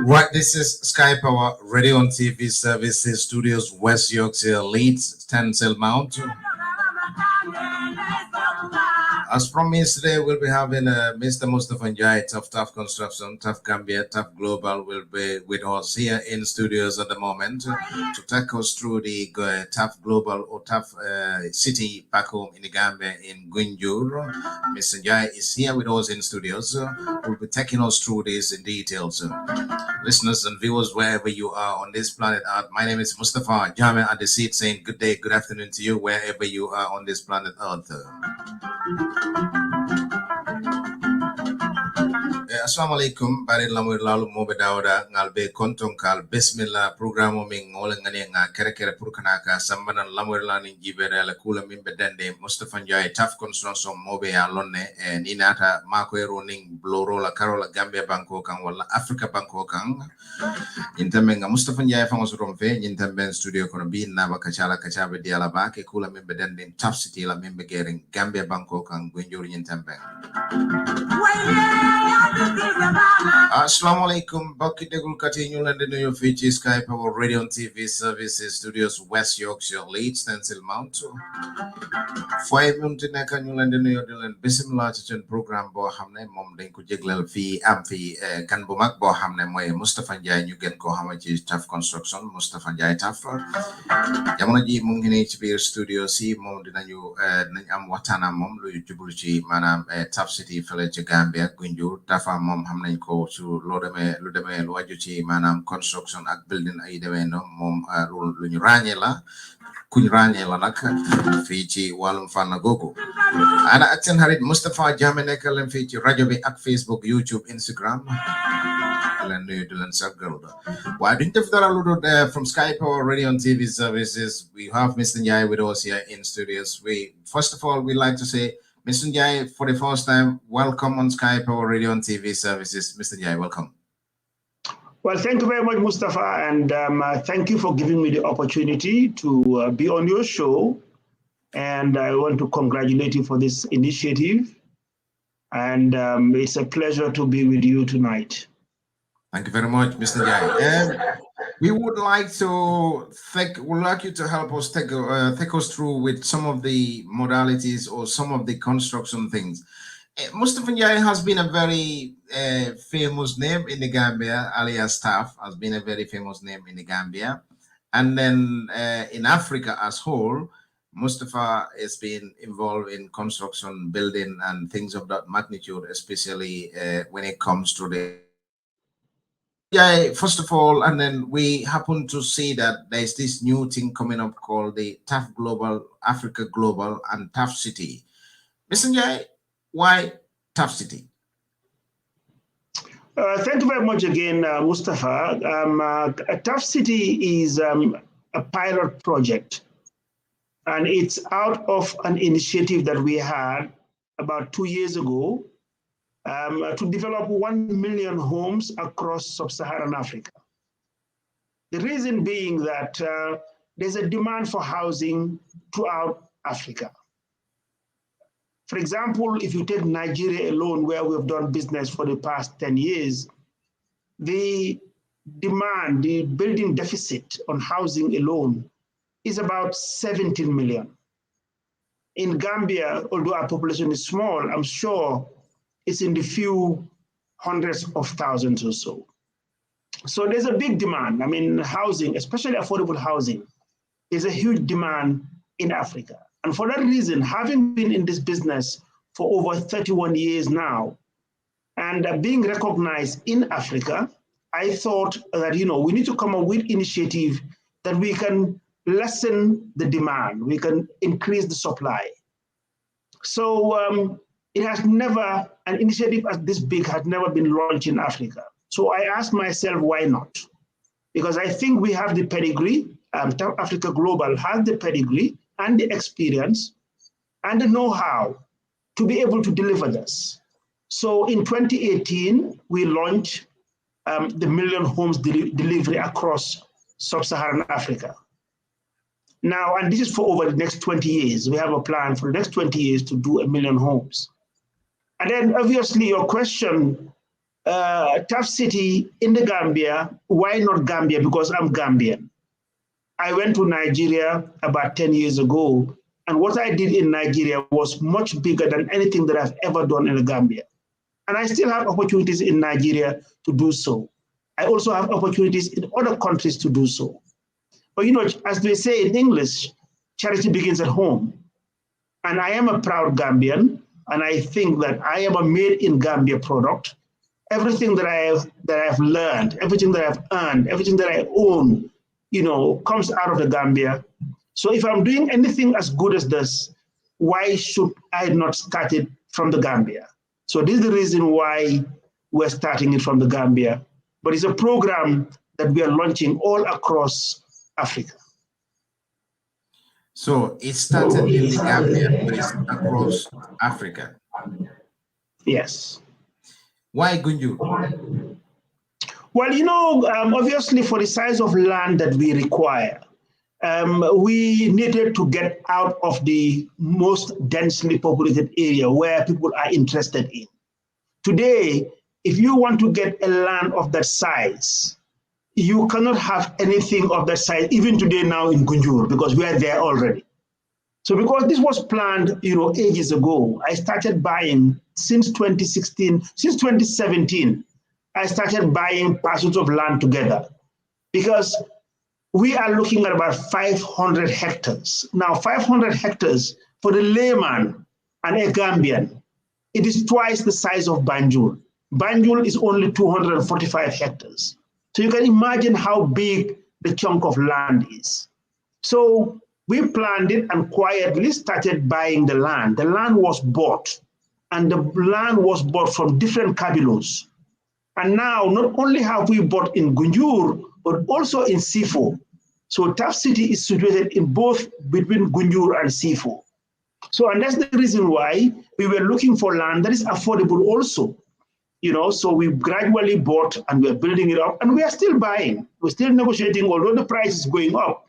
Right, this is Sky Power Radio and TV Services Studios, West Yorkshire, Leeds, Tencel Mount. As promised, today we'll be having Mr. Mustafa Njai, Taft Construction, Taft Gambia, Taft Global will be with us here in studios at the moment to take us through the Taft Global or Taft City back home in the Gambia in Gunjur. Mr. Njai is here with us in studios. We'll be taking us through this in details. Listeners and viewers, wherever you are on this planet Earth, my name is Mustafa Jame at the seat saying good day, good afternoon to you wherever you are on this planet Earth. Assalamu alaikum bari lamur lalu mobe dawda ngalbe konton kal bismillah programo min ngol ngane nga kere kere purkanaka sambanan lamur lani jibere la kula min bedende Mustafa Njai Taft Construction mobe ya lonne ni nata mako ero ning bloro la karola Gambia banko kan wala Africa banko kan intambe nga Mustafa Njai fango romfe intambe studio kono bi na bakachala kachabe diala ba ke kula min bedende Taft City la min begering Gambia banko kan gunjur intambe. Assalamu alaikum, Baki Degul Kati Newland in New Fiji, Sky Power Radio and TV Services Studios, West Yorkshire, Leeds, Stencil Mount. 5 months in Naka Newland in New Zealand, Bissim Large program Bo Hamne, Mom Denku Jiglel Fee, Amphi, Kanbumak Bo Hamne, Moy, Mustafa Njai, you can go Hamaji Taft Construction, Mustafa Njai Taft. Yamaji Mungin HB Studio C, Mom Dinayu, Nanyam Watana, Mom, Lu Jubuchi, Manam, Taft City, Village, Gambia, Gunjur, Tafa, Mom Hamne ko to Lodeme, Luajuchi, Manam, construction, ak building, Aideweno, Mom, Lunyuranyela. Kunranya Lanaka, Fiji, Walum Fanagogo. And Action Harid Mustafa Jamenekal and Fiji, Rajobi at Facebook, YouTube, Instagram. Why didn't you there from Sky Power Radio and TV Services? We have Mr. Njai with us here in studios. First of all, we'd like to say, Mr. Njai, for the first time, welcome on Sky Power Radio and TV Services. Mr. Njai, welcome. Well, thank you very much, Mustafa, and thank you for giving me the opportunity to be on your show. And I want to congratulate you for this initiative. And it's a pleasure to be with you tonight. Thank you very much, Mr. Njai. We would like you to help us take us through with some of the modalities or some of the construction things. Mustafa Njai has been a very famous name in the Gambia, alias Taft has been a very famous name in the Gambia. And then in Africa as whole, Mustafa has been involved in construction, building, and things of that magnitude, especially when it comes to the first of all, and then we happen to see that there's this new thing coming up called the Taft Global, Africa Global, and Taft City. Mr. Njai, why Taft City? Thank you very much again, Mustafa. Taft City is a pilot project, and it's out of an initiative that we had about 2 years ago to develop 1 million homes across sub-Saharan Africa. The reason being that there's a demand for housing throughout Africa. For example, if you take Nigeria alone, where we've done business for the past 10 years, the demand, the building deficit on housing alone is about 17 million. In Gambia, although our population is small, I'm sure it's in the few hundreds of thousands or so. So there's a big demand. I mean, housing, especially affordable housing, is a huge demand in Africa. And for that reason, having been in this business for over 31 years now, and being recognized in Africa, I thought that, we need to come up with initiative that we can lessen the demand, we can increase the supply. So it has never, an initiative as this big had never been launched in Africa. So I asked myself, why not? Because I think we have the pedigree, Taft Africa Global has the pedigree and the experience and the know-how to be able to deliver this. So in 2018, we launched the Million Homes delivery across sub-Saharan Africa. Now, and this is for over the next 20 years. We have a plan for the next 20 years to do 1 million homes. And then obviously your question, Taft City in the Gambia, why not Gambia? Because I'm Gambian. I went to Nigeria about 10 years ago, and what I did in Nigeria was much bigger than anything that I've ever done in the Gambia. And I still have opportunities in Nigeria to do so. I also have opportunities in other countries to do so. But as they say in English, charity begins at home. And I am a proud Gambian, and I think that I am a made in Gambia product. Everything that I've learned, everything that I've earned, everything that I own, comes out of the Gambia. So if I'm doing anything as good as this, why should I not start it from the Gambia? So this is the reason why we're starting it from the Gambia. But it's a program that we are launching all across Africa. So it started in the Gambia, but it's across Africa. Yes. Why Gunjur? Well, obviously for the size of land that we require, we needed to get out of the most densely populated area where people are interested in. Today, if you want to get a land of that size, you cannot have anything of that size, even today now in Gunjur, because we are there already. So because this was planned, ages ago, I started buying since 2016, since 2017, I started buying parcels of land together because we are looking at about 500 hectares. Now, 500 hectares for the layman and a Gambian, it is twice the size of Banjul. Banjul is only 245 hectares. So you can imagine how big the chunk of land is. So we planned it and quietly started buying the land. The land was bought, and the land was bought from different cabilos. And now, not only have we bought in Gunjur, but also in Sifo. So Taft City is situated in both between Gunjur and Sifo. So, and that's the reason why we were looking for land that is affordable also. So we gradually bought and we're building it up, and we are still buying. We're still negotiating, although the price is going up,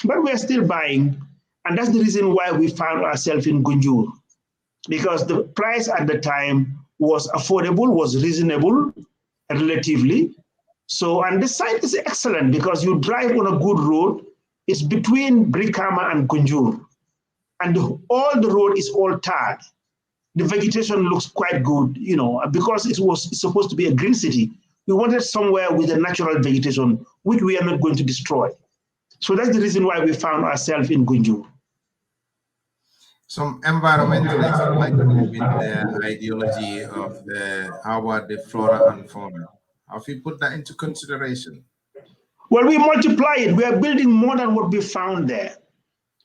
but we're still buying. And that's the reason why we found ourselves in Gunjur, because the price at the time was affordable, was reasonable, relatively. So, and the site is excellent because you drive on a good road. It's between Brikama and Gunjur, and all the road is all tarred. The vegetation looks quite good, because it's supposed to be a green city. We wanted somewhere with a natural vegetation, which we are not going to destroy. So that's the reason why we found ourselves in Gunjur. Some environmentalists might go with the ideology of how about the flora and fauna? Have you put that into consideration? Well, we multiply it. We are building more than what we found there.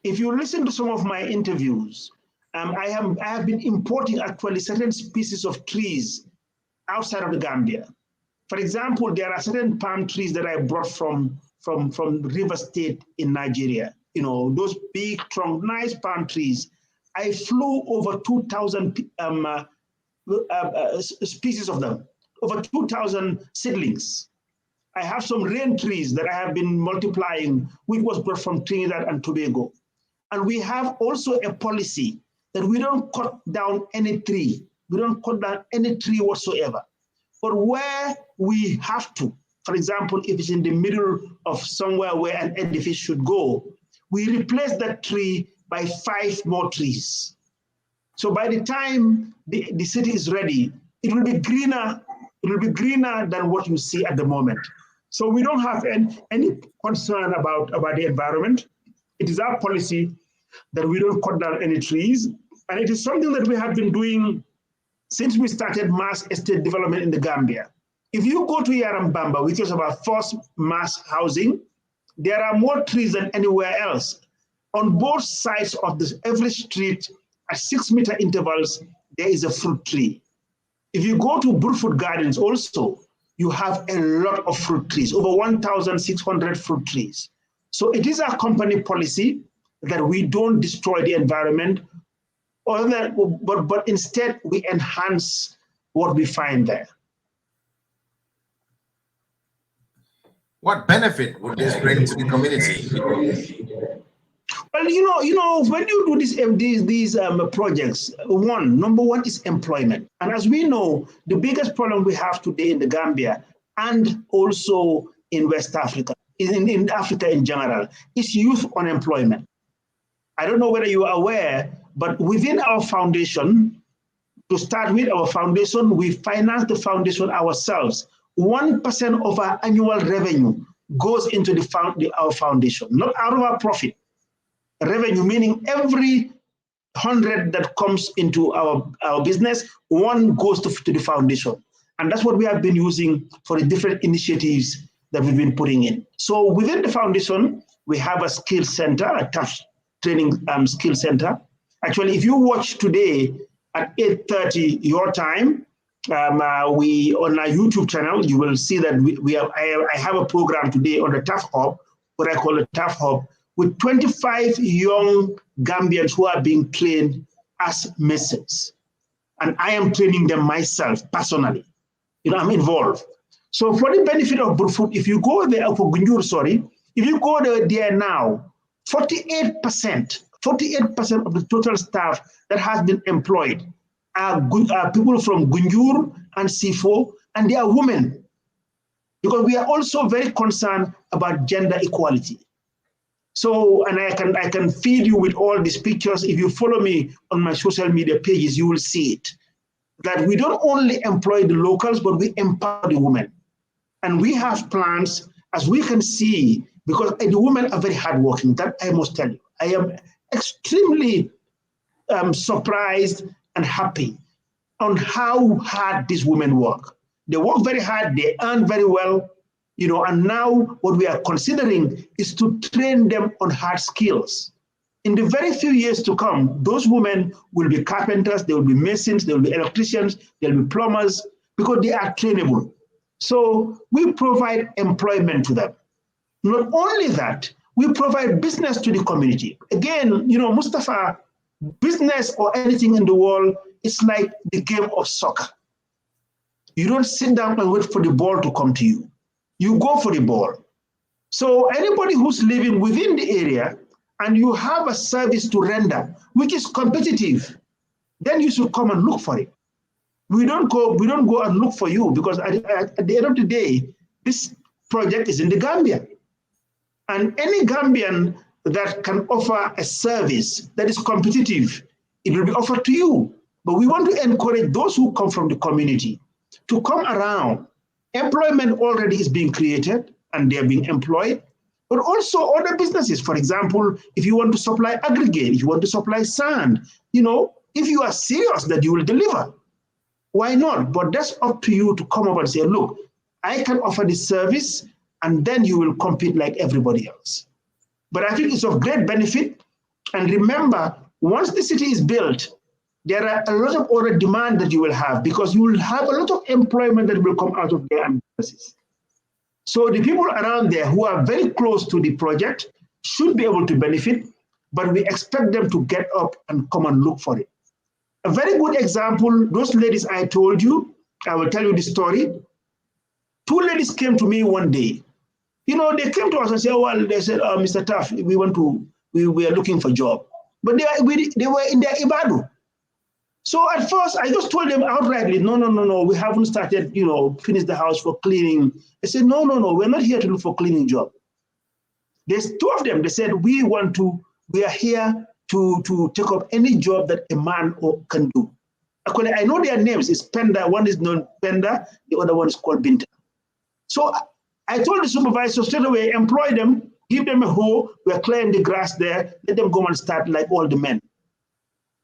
If you listen to some of my interviews, I have been importing actually certain species of trees outside of the Gambia. For example, there are certain palm trees that I brought from River State in Nigeria. Those big trunk, nice palm trees. I flew over 2,000 species of them, over 2,000 seedlings. I have some rain trees that I have been multiplying, which was brought from Trinidad and Tobago. And we have also a policy that we don't cut down any tree. We don't cut down any tree whatsoever. But where we have to, for example, if it's in the middle of somewhere where an edifice should go, we replace that tree by 5 more trees. So by the time the city is ready, it will be greener. It will be greener than what you see at the moment. So we don't have any concern about the environment. It is our policy that we don't cut down any trees. And it is something that we have been doing since we started mass estate development in the Gambia. If you go to Yarambamba, which is our first mass housing, there are more trees than anywhere else. On both sides of this, every street at 6-meter intervals, there is a fruit tree. If you go to Burfoot Gardens also, you have a lot of fruit trees, over 1,600 fruit trees. So it is our company policy that we don't destroy the environment, but instead we enhance what we find there. What benefit would this bring to the community? Well, when you do these projects, number one is employment. And as we know, the biggest problem we have today in the Gambia and also in West Africa, in Africa in general, is youth unemployment. I don't know whether you are aware, but within our foundation, to start with our foundation, we finance the foundation ourselves. 1% of our annual revenue goes into our foundation, not out of our profit. Revenue, meaning every 100 that comes into our business, 1 goes to the foundation. And that's what we have been using for the different initiatives that we've been putting in. So within the foundation, we have a skill center, a Taft training skill center. Actually, if you watch today at 8:30 your time, we on our YouTube channel, you will see that I have a program today on the Taft Hub, what I call the Taft Hub, with 25 young Gambians who are being trained as masons. And I am training them myself personally. I'm involved. So for the benefit of Burfoot, if you go there, for Gunjur, sorry, if you go there now, 48% of the total staff that has been employed are people from Gunjur and C4, and they are women. Because we are also very concerned about gender equality. So, and I can feed you with all these pictures. If you follow me on my social media pages, you will see it. That we don't only employ the locals, but we empower the women. And we have plans, as we can see, because the women are very hardworking, that I must tell you. I am extremely surprised and happy on how hard these women work. They work very hard, they earn very well, and now what we are considering is to train them on hard skills. In the very few years to come, those women will be carpenters, they will be masons, they will be electricians, they'll be plumbers, because they are trainable. So we provide employment to them. Not only that, we provide business to the community. Again, Mustafa, business or anything in the world is like the game of soccer. You don't sit down and wait for the ball to come to you. You go for the ball. So anybody who's living within the area and you have a service to render, which is competitive, then you should come and look for it. We don't go and look for you, because at the end of the day, this project is in the Gambia. And any Gambian that can offer a service that is competitive, it will be offered to you. But we want to encourage those who come from the community to come around. Employment already is being created and they're being employed, but also other businesses. For example, if you want to supply aggregate, if you want to supply sand, if you are serious that you will deliver, why not? But that's up to you to come up and say, look, I can offer this service, and then you will compete like everybody else. But I think it's of great benefit. And remember, once the city is built, there are a lot of other demand that you will have, because you will have a lot of employment that will come out of there and businesses. So the people around there who are very close to the project should be able to benefit, but we expect them to get up and come and look for it. A very good example, those ladies I told you, I will tell you the story. 2 ladies came to me one day. They came to us and said, well, they said, Mr. Taft, we are looking for a job. but they were in their Ibadu. So at first, I just told them outrightly, no, we haven't started, finish the house for cleaning. I said, no, we're not here to look for cleaning job. There's two of them. They said, we are here to take up any job that a man can do. Actually, I know their names. It's Penda. One is known Penda. The other one is called Binta. So I told the supervisor straight away, employ them, give them a hoe. We're clearing the grass there. Let them go and start like all the men.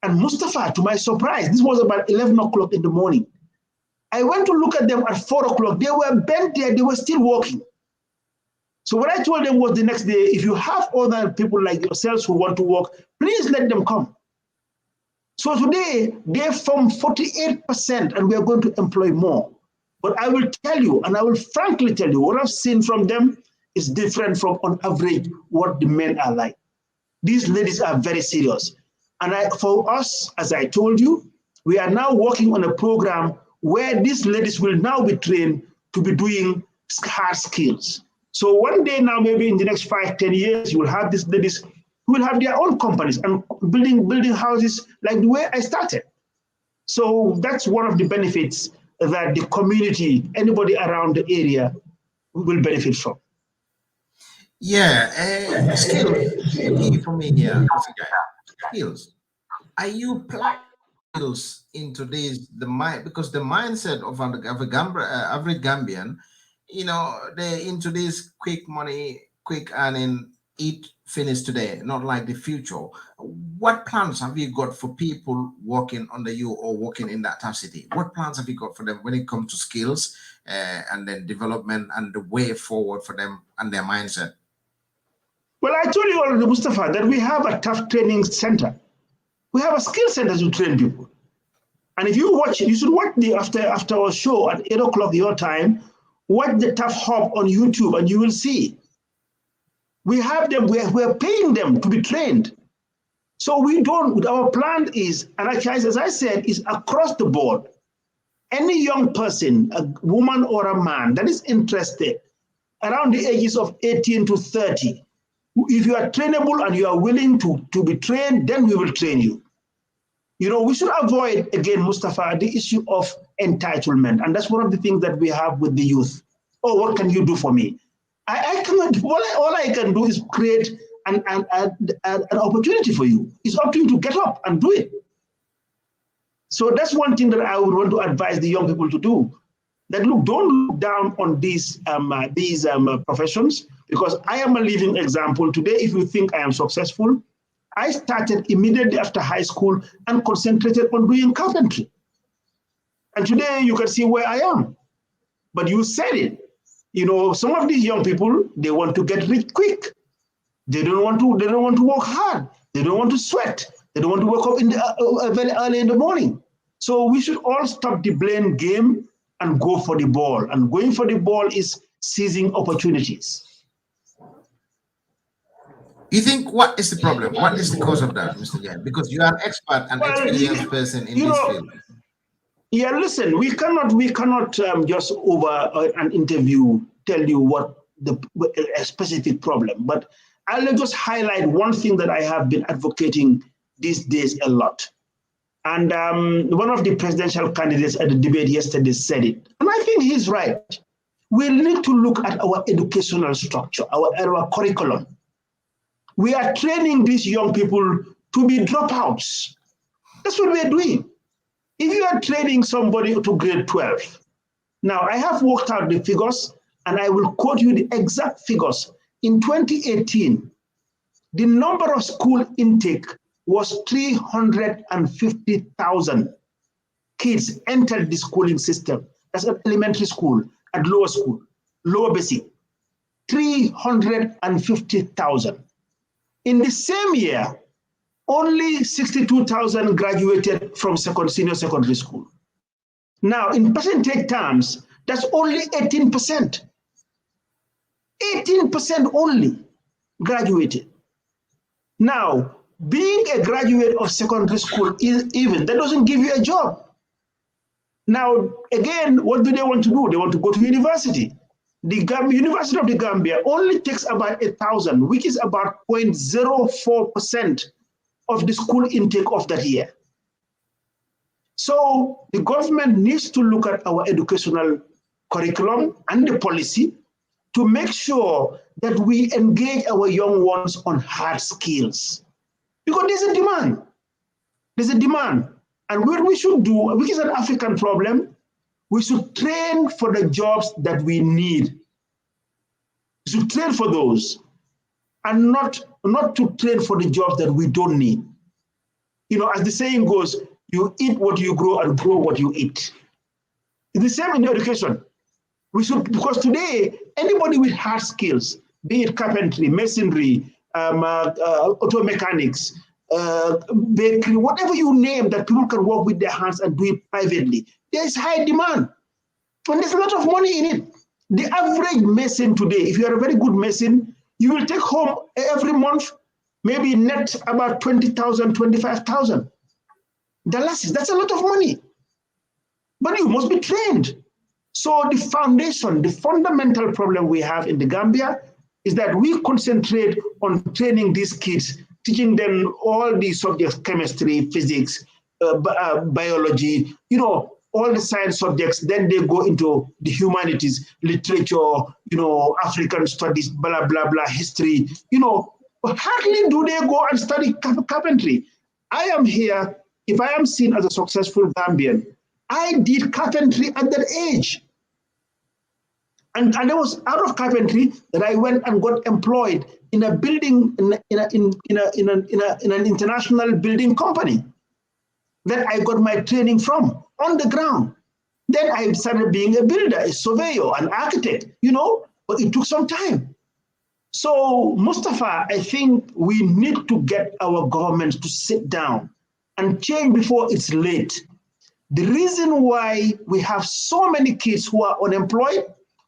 And Mustafa, to my surprise, this was about 11 o'clock in the morning. I went to look at them at 4 o'clock. They were bent there. They were still walking. So what I told them was the next day, if you have other people like yourselves who want to work, please let them come. So today, they form 48%, and we are going to employ more. But I will tell you, and I will frankly tell you, what I've seen from them is different from, on average, what the men are like. These ladies are very serious. And for us, as I told you, we are now working on a program where these ladies will now be trained to be doing hard skills. So one day now, maybe in the next 5-10 years, you will have these ladies who will have their own companies and building houses like the way I started. So that's one of the benefits that the community, anybody around the area, will benefit from. Yeah, skills. The key for me here, Mr. Guy. Skills. Are you planning skills in today's because the mindset of average Gambian, they're into this quick money, quick earning, eat, finish today, not like the future. What plans have you got for people working under you or working in that Taft city? What plans have you got for them when it comes to skills and then development and the way forward for them and their mindset? Well, I told you already, Mustafa, that we have a Taft training center. We have a skill center to train people. And if you watch it, you should watch after our show at 8 o'clock your time, watch the Taft Hub on YouTube and you will see. We have them, we're paying them to be trained. So our plan is, and as I said, is across the board. Any young person, a woman or a man that is interested around the ages of 18 to 30, if you are trainable and you are willing to be trained, then we will train you. We should avoid, again, Mustafa, the issue of entitlement. And that's one of the things that we have with the youth. Oh, what can you do for me? I cannot, all I can do is create an opportunity for you. It's up to you to get up and do it. So that's one thing that I would want to advise the young people to do. That look, don't look down on these professions, because I am a living example. Today, if you think I am successful, I started immediately after high school and concentrated on doing carpentry. And today you can see where I am. But you said it. Some of these young people, they want to get rich quick. They don't want to work hard. They don't want to sweat. They don't want to wake up very early in the morning. So we should all stop the blame game and go for the ball. And going for the ball is seizing opportunities. You think what is the problem? What is the cause of that, Mr. Jan? Because you are an expert and experienced person in this field. Yeah, listen, we cannot just over an interview tell you what a specific problem. But I'll just highlight one thing that I have been advocating these days a lot. And one of the presidential candidates at the debate yesterday said it. And I think he's right. We need to look at our educational structure, our curriculum. We are training these young people to be dropouts. That's what we are doing. If you are training somebody to grade 12, now I have worked out the figures and I will quote you the exact figures. In 2018, the number of school intake was 350,000 kids entered the schooling system. That's at elementary school, at lower basic, 350,000. In the same year, only 62,000 graduated from senior secondary school. Now, in percentage terms, that's only 18%. 18% only graduated. Now, being a graduate of secondary school, that doesn't give you a job. Now, again, what do they want to do? They want to go to university. The University of the Gambia only takes about 1,000, which is about 0.04% of the school intake of that year. So the government needs to look at our educational curriculum and the policy to make sure that we engage our young ones on hard skills. Because there's a demand. There's a demand. And what we should do, which is an African problem, we should train for the jobs that we need. We should train for those and not to train for the jobs that we don't need. You know, as the saying goes, you eat what you grow and grow what you eat. It's the same in education. We should, because today, anybody with hard skills, be it carpentry, masonry, auto mechanics, bakery, whatever you name that people can work with their hands and do it privately, there's high demand. And there's a lot of money in it. The average mason today, if you're a very good mason, you will take home every month, maybe net about 20,000, 25,000. That's a lot of money. But you must be trained. So the foundation, the fundamental problem we have in the Gambia is that we concentrate on training these kids, teaching them all these subjects, chemistry, physics, biology, you know, all the science subjects. Then they go into the humanities, literature, you know, African studies, blah, blah, blah, history, you know. Hardly do they go and study carpentry. I am here, if I am seen as a successful Gambian, I did carpentry at that age. And it was out of carpentry that I went and got employed in a building, in an international building company that I got my training from on the ground. Then I started being a builder, a surveyor, an architect, you know, but it took some time. So, Mustafa, I think we need to get our government to sit down and change before it's late. The reason why we have so many kids who are unemployed,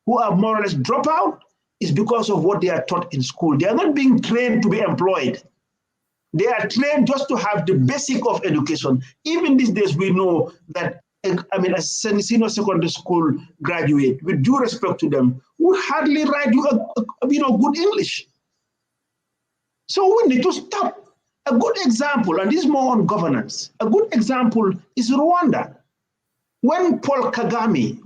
who are more or less drop out, is because of what they are taught in school. They are not being trained to be employed. They are trained just to have the basic of education. Even these days, we know that, I mean, a senior secondary school graduate, with due respect to them, would hardly write you good English. So we need to stop. A good example, and this is more on governance, a good example is Rwanda. When Paul Kagame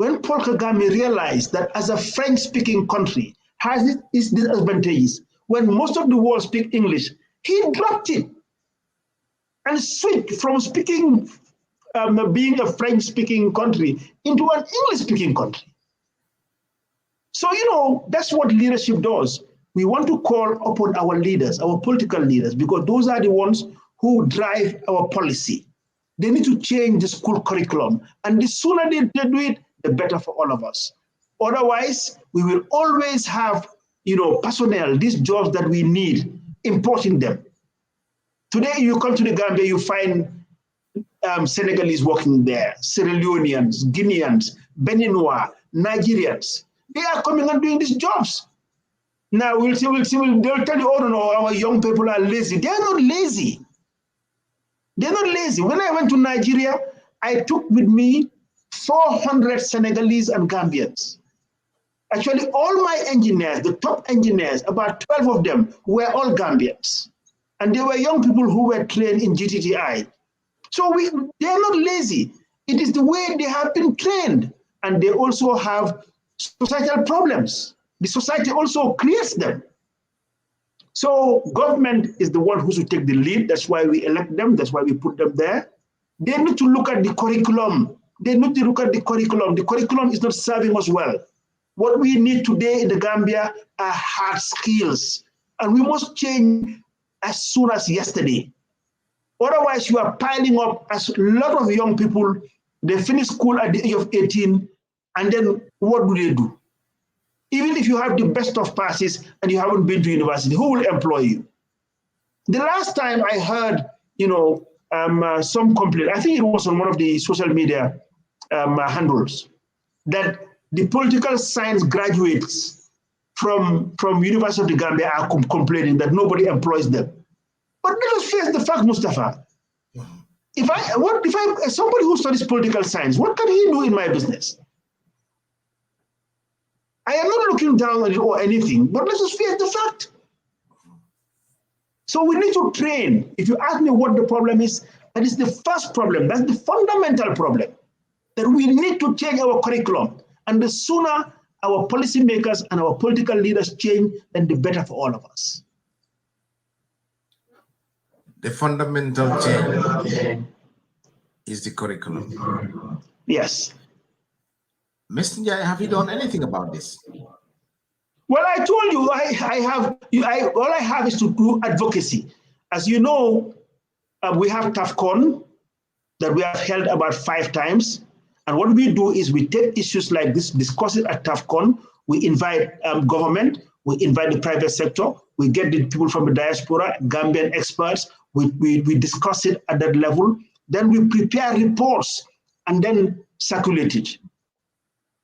realized that as a French-speaking country has its disadvantages, when most of the world speak English, he dropped it and switched from being a French-speaking country into an English-speaking country. So, you know, that's what leadership does. We want to call upon our leaders, our political leaders, because those are the ones who drive our policy. They need to change the school curriculum. And the sooner they do it, the better for all of us. Otherwise, we will always have, you know, personnel, these jobs that we need, importing them. Today, you come to the Gambia, you find Senegalese working there, Sierra Leoneans, Guineans, Beninois, Nigerians. They are coming and doing these jobs. Now they'll tell you, oh no, our young people are lazy. They are not lazy. They're not lazy. When I went to Nigeria, I took with me 400 Senegalese and Gambians. Actually, all my engineers, the top engineers, about 12 of them were all Gambians. And they were young people who were trained in GTTI. So they're not lazy. It is the way they have been trained. And they also have societal problems. The society also creates them. So government is the one who should take the lead. That's why we elect them. That's why we put them there. They need to look at the curriculum. They need to look at the curriculum. The curriculum is not serving us well. What we need today in the Gambia are hard skills. And we must change as soon as yesterday. Otherwise, you are piling up as a lot of young people. They finish school at the age of 18, and then what do they do? Even if you have the best of passes and you haven't been to university, who will employ you? The last time I heard, you know, some complaint, I think it was on one of the social media handles, that the political science graduates from University of the Gambia are complaining that nobody employs them. But let us face the fact, Mustafa. If somebody who studies political science, what can he do in my business? I am not looking down on it or anything, but let's just face the fact. So we need to train. If you ask me what the problem is, that is the first problem. That's the fundamental problem, that we need to change our curriculum. And the sooner our policymakers and our political leaders change, then the better for all of us. The fundamental change is the curriculum. Yes. Mr. Njai, have you done anything about this? Well, I told you, all I have is to do advocacy. As you know, we have TAFCON that we have held about 5 times. And what we do is we take issues like this, discuss it at TAFCON. We invite government, we invite the private sector, we get the people from the diaspora, Gambian experts, we discuss it at that level. Then we prepare reports and then circulate it.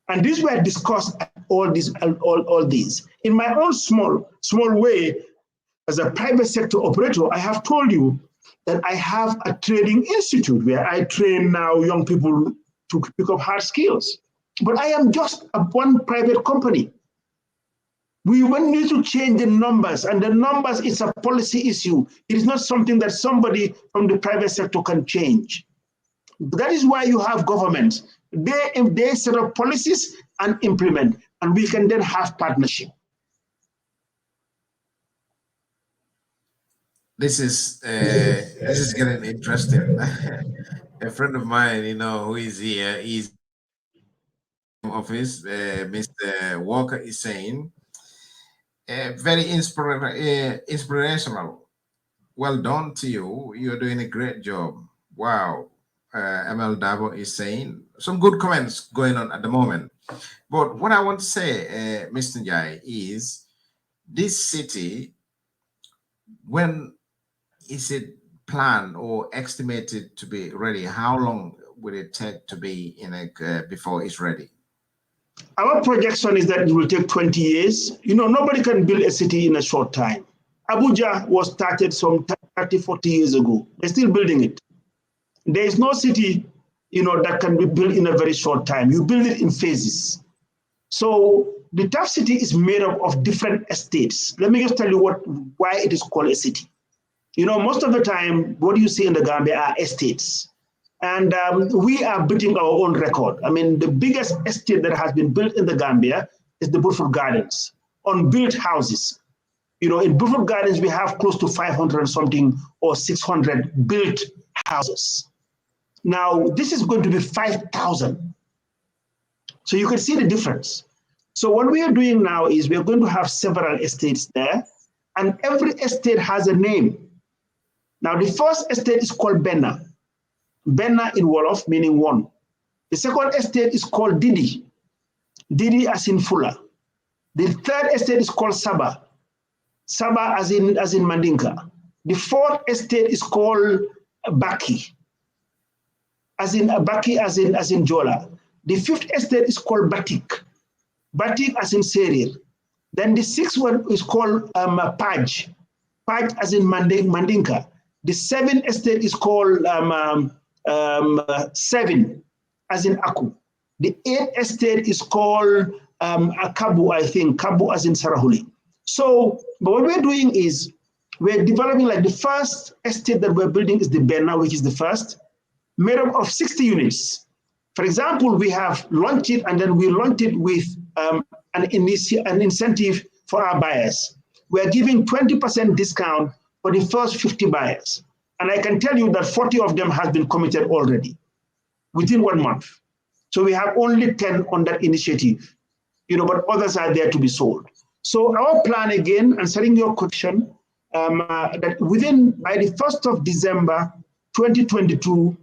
And these were discussed at all these. In my own small way, as a private sector operator, I have told you that I have a training institute where I train now young people to pick up hard skills. But I am just one private company. We need to change the numbers, and the numbers is a policy issue. It is not something that somebody from the private sector can change. That is why you have governments. They set up policies and implement, and we can then have partnership. This is getting interesting. A friend of mine, who is here, is office. Mr. Walker is saying, very inspirational. Well done to you. You're doing a great job. Wow. ML Dabo is saying some good comments going on at the moment. But what I want to say, Mr. Njai, is this city, when is it planned or estimated to be ready? How long will it take to be before it's ready? Our projection is that it will take 20 years. Nobody can build a city in a short time. Abuja was started some 30, 40 years ago. They're still building it. There is no city, that can be built in a very short time. You build it in phases. So the Taft city is made up of different estates. Let me just tell you why it is called a city. Most of the time, what you see in the Gambia are estates. And we are beating our own record. I mean, the biggest estate that has been built in the Gambia is the Beaufort Gardens, unbuilt houses. In Beaufort Gardens, we have close to 500 something or 600 built houses. Now, this is going to be 5,000. So you can see the difference. So what we are doing now is we are going to have several estates there, and every estate has a name. Now, the first estate is called Benna. Benna in Wolof, meaning one. The second estate is called Didi. Didi as in Fula. The third estate is called Saba. Saba as in Mandinka. The fourth estate is called Baki. As in Baki as in Jola. The fifth estate is called Batik. Batik as in Serir. Then the sixth one is called Paj. Paj as in Mandinka. The seventh estate is called Seven, as in Aku. The eighth estate is called Kabu, I think, Kabu as in Sarahuli. So, but what we're doing is we're developing, like, the first estate that we're building is the Benna, which is the first, made up of 60 units. For example, we have launched it, and then we launched it with an incentive for our buyers. We're giving 20% discount for the first 50 buyers. And I can tell you that 40 of them has been committed already within 1 month. So we have only 10 on that initiative, but others are there to be sold. So our plan, again, answering your question, that by the 1st of December, 2022,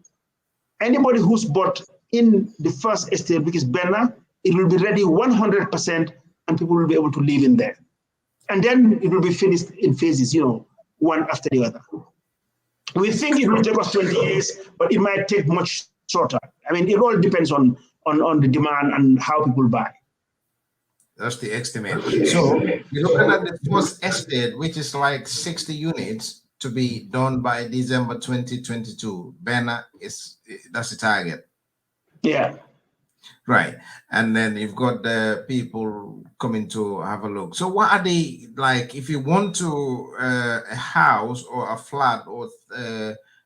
anybody who's bought in the first estate, which is Benna, it will be ready 100%, and people will be able to live in there. And then it will be finished in phases, one after the other. We think it will take us 20 years, but it might take much shorter. I mean, it all depends on the demand and how people buy. That's the estimate. So you're looking at the first estate, which is like 60 units to be done by December 2022. Benna that's the target. Yeah. Right. And then you've got the people coming to have a look. So what are they like if you want to a house or a flat or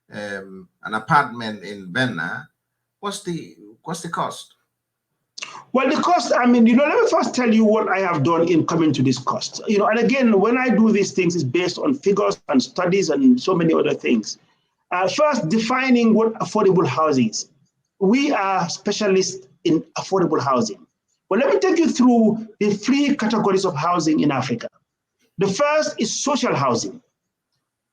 an apartment in Benna, what's the cost? Well, the cost, I mean, let me first tell you what I have done in coming to this cost. And again, when I do these things, it's based on figures and studies and so many other things. First, defining what affordable housing is. We are specialists in affordable housing. Well, let me take you through the three categories of housing in Africa. The first is social housing.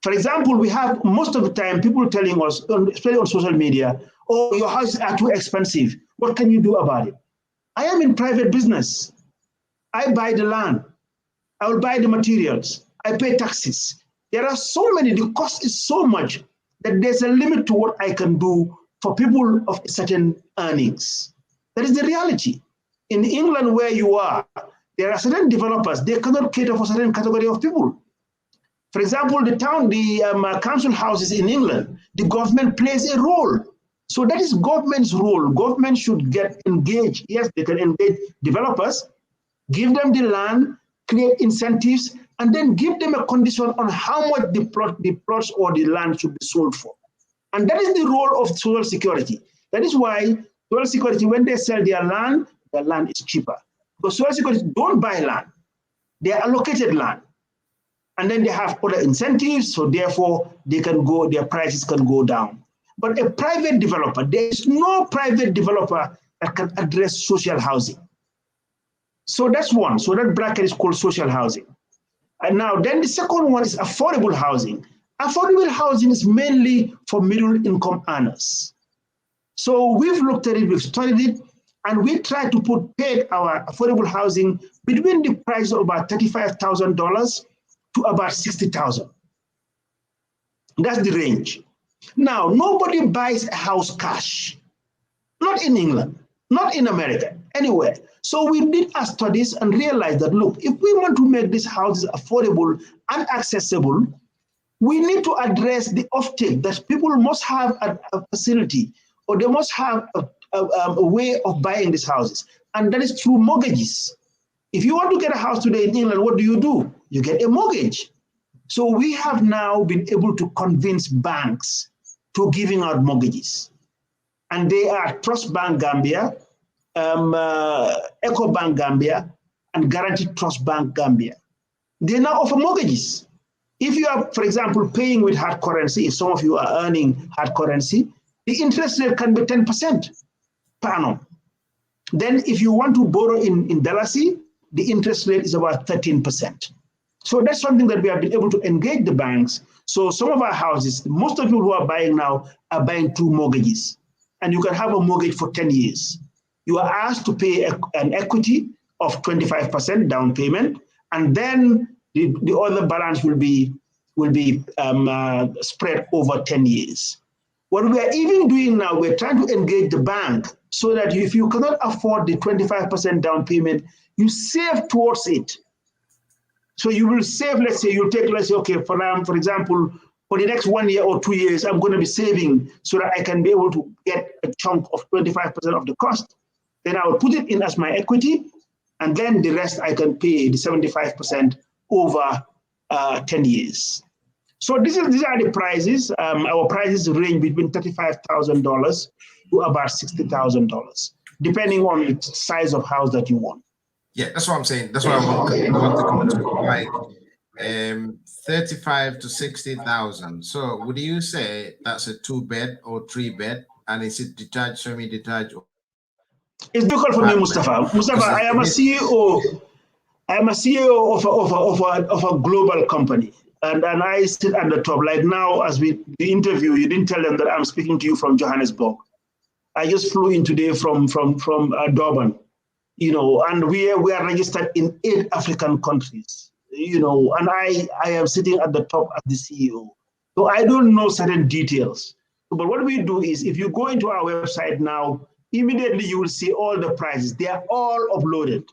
For example, we have most of the time people telling us, especially on social media, oh, your houses are too expensive. What can you do about it? I am in private business. I buy the land. I will buy the materials. I pay taxes. There are so many, the cost is so much that there's a limit to what I can do for people of certain earnings. That is the reality. In England, where you are, there are certain developers, they cannot cater for certain category of people. For example, the council houses in England, the government plays a role. So that is government's role. Government should get engaged. Yes, they can engage developers, give them the land, create incentives, and then give them a condition on how much the plots or the land should be sold for. And that is the role of social security. That is why social security, when they sell their land is cheaper. Because social security don't buy land. They are allocated land. And then they have other incentives, so therefore their prices can go down. But a private developer, there is no private developer that can address social housing. So that's one. So that bracket is called social housing. And now then the second one is affordable housing. Affordable housing is mainly for middle income earners. So we've looked at it, we've studied it, and we try to peg our affordable housing between the price of about $35,000 to about $60,000. That's the range. Now, nobody buys a house cash, not in England, not in America, anywhere. So we did our studies and realized that, look, if we want to make these houses affordable and accessible, we need to address the offtake that people must have a facility or they must have a way of buying these houses. And that is through mortgages. If you want to get a house today in England, what do? You get a mortgage. So we have now been able to convince banks to giving out mortgages. And they are Trust Bank Gambia, Eco Bank Gambia, and Guaranteed Trust Bank Gambia. They now offer mortgages. If you are, for example, paying with hard currency, if some of you are earning hard currency, the interest rate can be 10% per annum. Then if you want to borrow in Dalasi, the interest rate is about 13%. So that's something that we have been able to engage the banks. So some of our houses, most of the people who are buying now are buying through mortgages. And you can have a mortgage for 10 years. You are asked to pay an equity of 25% down payment, and then the other balance will be spread over 10 years. What we are even doing now, we're trying to engage the bank so that if you cannot afford the 25% down payment, you save towards it. So you will save, let's say, okay, for example, for the next 1 year or 2 years, I'm going to be saving so that I can be able to get a chunk of 25% of the cost. Then I will put it in as my equity, and then the rest I can pay the 75% over 10 years. So these are the prices. Our prices range between $35,000 to about $60,000, depending on the size of house that you want. Yeah, that's what I'm saying. That's what I want to come to. Like 35 to 60,000. So would you say that's a 2-bed or 3-bed? And is it detached, semi-detached? It's difficult for me, Mustafa. Mustafa, I am a CEO. I am a CEO of a global company. And I sit at the top. Like now, as the interview, you didn't tell them that I'm speaking to you from Johannesburg. I just flew in today from Durban, and we are registered in 8 African countries, and I am sitting at the top as the CEO. So I don't know certain details. But what we do is, if you go into our website now, immediately you will see all the prices. They are all uploaded.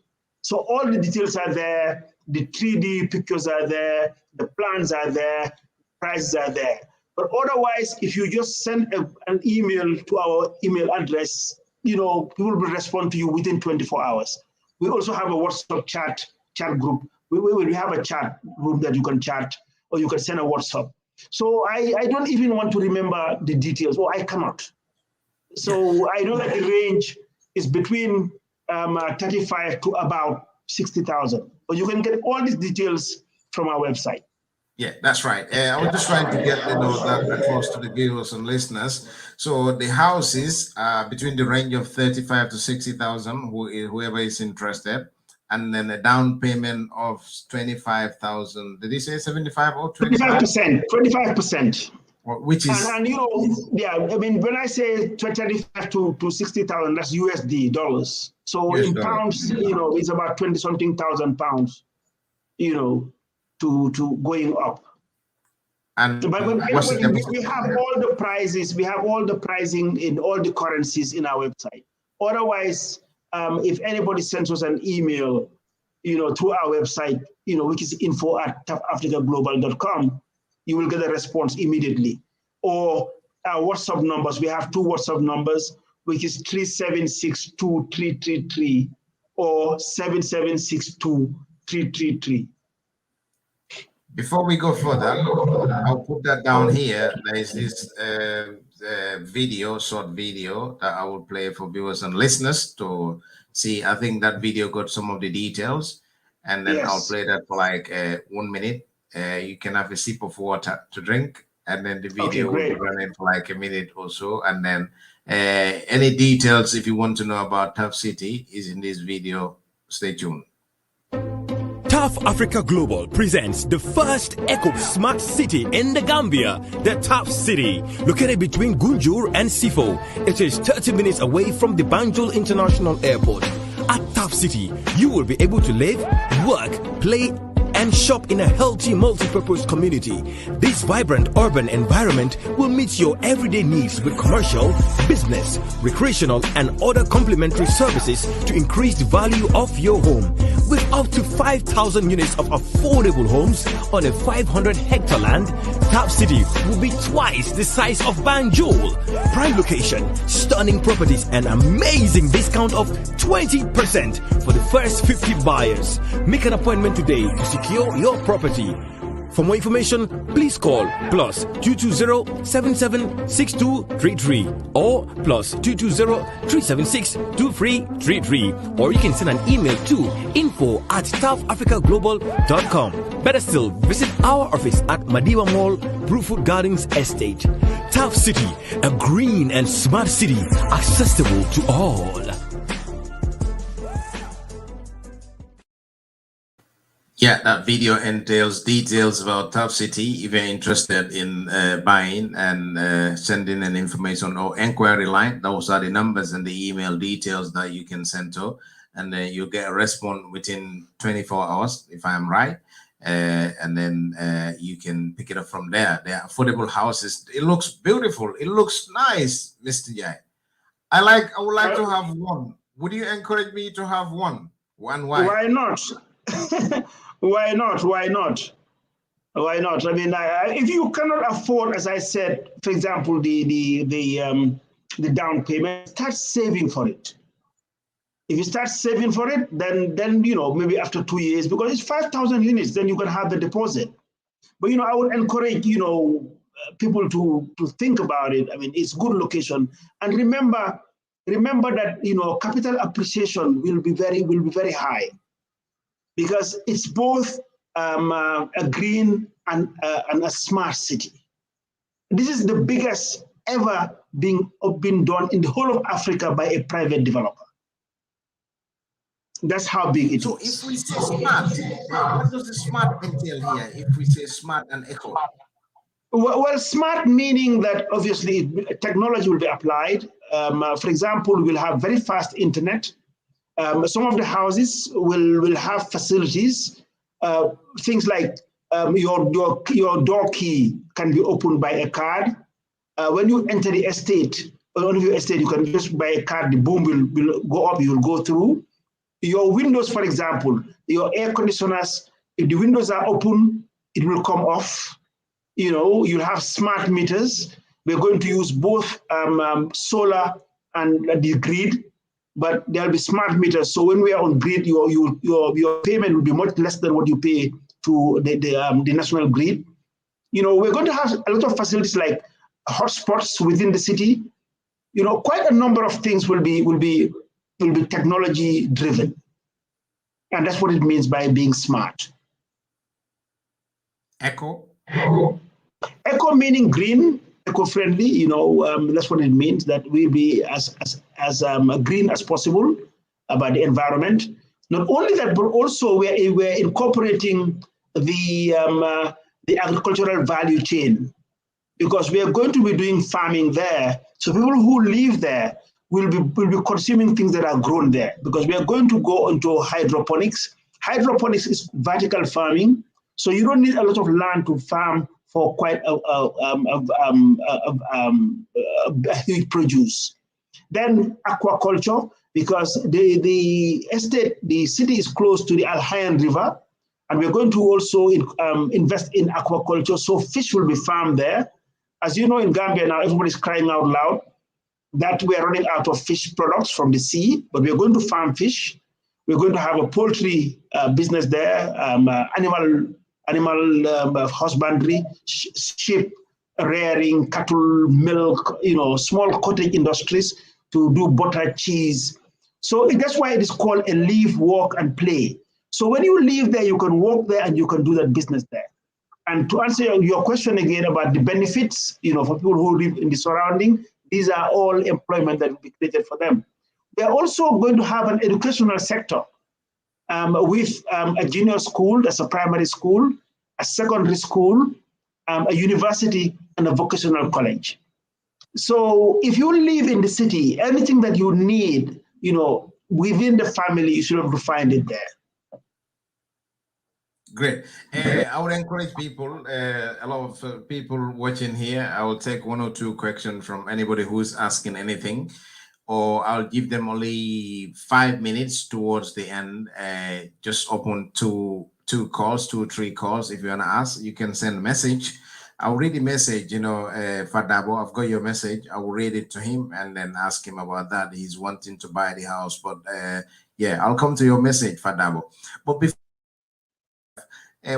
So all the details are there, the 3D pictures are there, the plans are there, prices are there. But otherwise, if you just send an email to our email address, people will respond to you within 24 hours. We also have a WhatsApp chat group. We have a chat room that you can chat or you can send a WhatsApp. So I don't even want to remember the details, or I cannot. So I know that the range is between 35 to about 60,000. But you can get all these details from our website. Yeah, that's right. I was just trying to get that across to the viewers and listeners. So the houses between the range of 35 to 60,000, whoever is interested, and then a down payment of 25,000. Did he say 75 or 25? 25%. 25%. Which is and yeah, I mean, when I say 35 to 60,000, that's USD dollars. So US in dollar. Pounds, it's about 20-something thousand pounds, to going up. And but we have all the prices, we have all the pricing in all the currencies in our website. Otherwise, if anybody sends us an email, through our website, which is info@taftafricaglobal.com, you will get a response immediately. Or our WhatsApp numbers, we have 2 WhatsApp numbers, which is 3762-333 or 7762-333. Before we go further, I'll put that down here. There is this short video that I will play for viewers and listeners to see. I think that video got some of the details, and then yes. I'll play that for like 1 minute. You can have a sip of water to drink, and then the video will be running for like a minute or so. And then any details, if you want to know about Taft City, is in this video. Stay tuned. Taft Africa Global presents the first eco-smart city in the Gambia, the Taft City, located between Gunjur and Sifo. It is 30 minutes away from the Banjul International Airport. At Taft City, you will be able to live, work, play, and shop in a healthy multi-purpose community. This vibrant urban environment will meet your everyday needs with commercial, business, recreational, and other complementary services to increase the value of your home. With up to 5,000 units of affordable homes on a 500-hectare land, Taft City will be twice the size of Banjul. Prime location, stunning properties, and amazing discount of 20% for the first 50 buyers. Make an appointment today to secure your property. For more information, please call +220-776233 or +220-376-2333, or you can send an email to info@taftafricaglobal.com. Better still, visit our office at Madiba Mall, Bruford Gardens Estate. Taft City, a green and smart city, accessible to all. Yeah, that video entails details about Taft City. If you're interested in buying and sending an information or inquiry line, those are the numbers and the email details that you can send to, and then you'll get a response within 24 hours, if I'm right. And then you can pick it up from there. They're affordable houses. It looks beautiful. It looks nice, Mr. Jai. I would like to have one. Would you encourage me to have one? One, why? Why not? Why not? Why not? Why not? I mean, if you cannot afford, as I said, for example, the down payment, start saving for it. If you start saving for it, then maybe after 2 years, because it's 5,000 units, then you can have the deposit. But I would encourage people to think about it. I mean, it's good location, and remember that capital appreciation will be very high, because it's both a green and a smart city. This is the biggest ever been done in the whole of Africa by a private developer. That's how big it is. So if we say smart, what does the smart entail here? If we say smart and eco? Well, smart meaning that obviously technology will be applied. For example, we'll have very fast internet. Some of the houses will have facilities, things like your door key can be opened by a card. When you enter the estate, on your estate, you can just buy a card, the boom will go up, you'll go through. Your windows, for example, your air conditioners, if the windows are open, it will come off. You'll have smart meters. We're going to use both solar and the grid, but there'll be smart meters. So when we are on grid, your payment will be much less than what you pay to the national grid. We're going to have a lot of facilities like hotspots within the city. Quite a number of things will be technology driven, and that's what it means by being smart. Eco. Eco meaning green, eco-friendly. That's what it means. That we'll be as green as possible about the environment. Not only that, but also we're incorporating the agricultural value chain, because we are going to be doing farming there. So people who live there will be consuming things that are grown there, because we are going to go into hydroponics. Hydroponics is vertical farming, so you don't need a lot of land to farm for quite a huge produce. Then aquaculture, because the city is close to the Al Hayan River, and we're going to also invest in aquaculture, so fish will be farmed there. As you know, in Gambia now, everybody's crying out loud that we are running out of fish products from the sea, but we're going to farm fish. We're going to have a poultry business there, animal husbandry, sheep rearing, cattle, milk, small cottage industries to do butter, cheese. So that's why it is called a live, walk, and play. So when you live there, you can walk there and you can do that business there. And to answer your question again about the benefits, for people who live in the surrounding, these are all employment that will be created for them. We are also going to have an educational sector with a junior school, that's a primary school, a secondary school, a university, and a vocational college. So if you live in the city, anything that you need, within the family, you should be able to find it there. Great. I would encourage people, a lot of people watching here, I will take 1 or 2 questions from anybody who's asking anything, or I'll give them only 5 minutes towards the end. Just open two calls, 2 or 3 calls. If you want to ask, you can send a message. I'll read the message, Fadabo, I've got your message. I will read it to him and then ask him about that. He's wanting to buy the house, but yeah, I'll come to your message, Fadabo. But before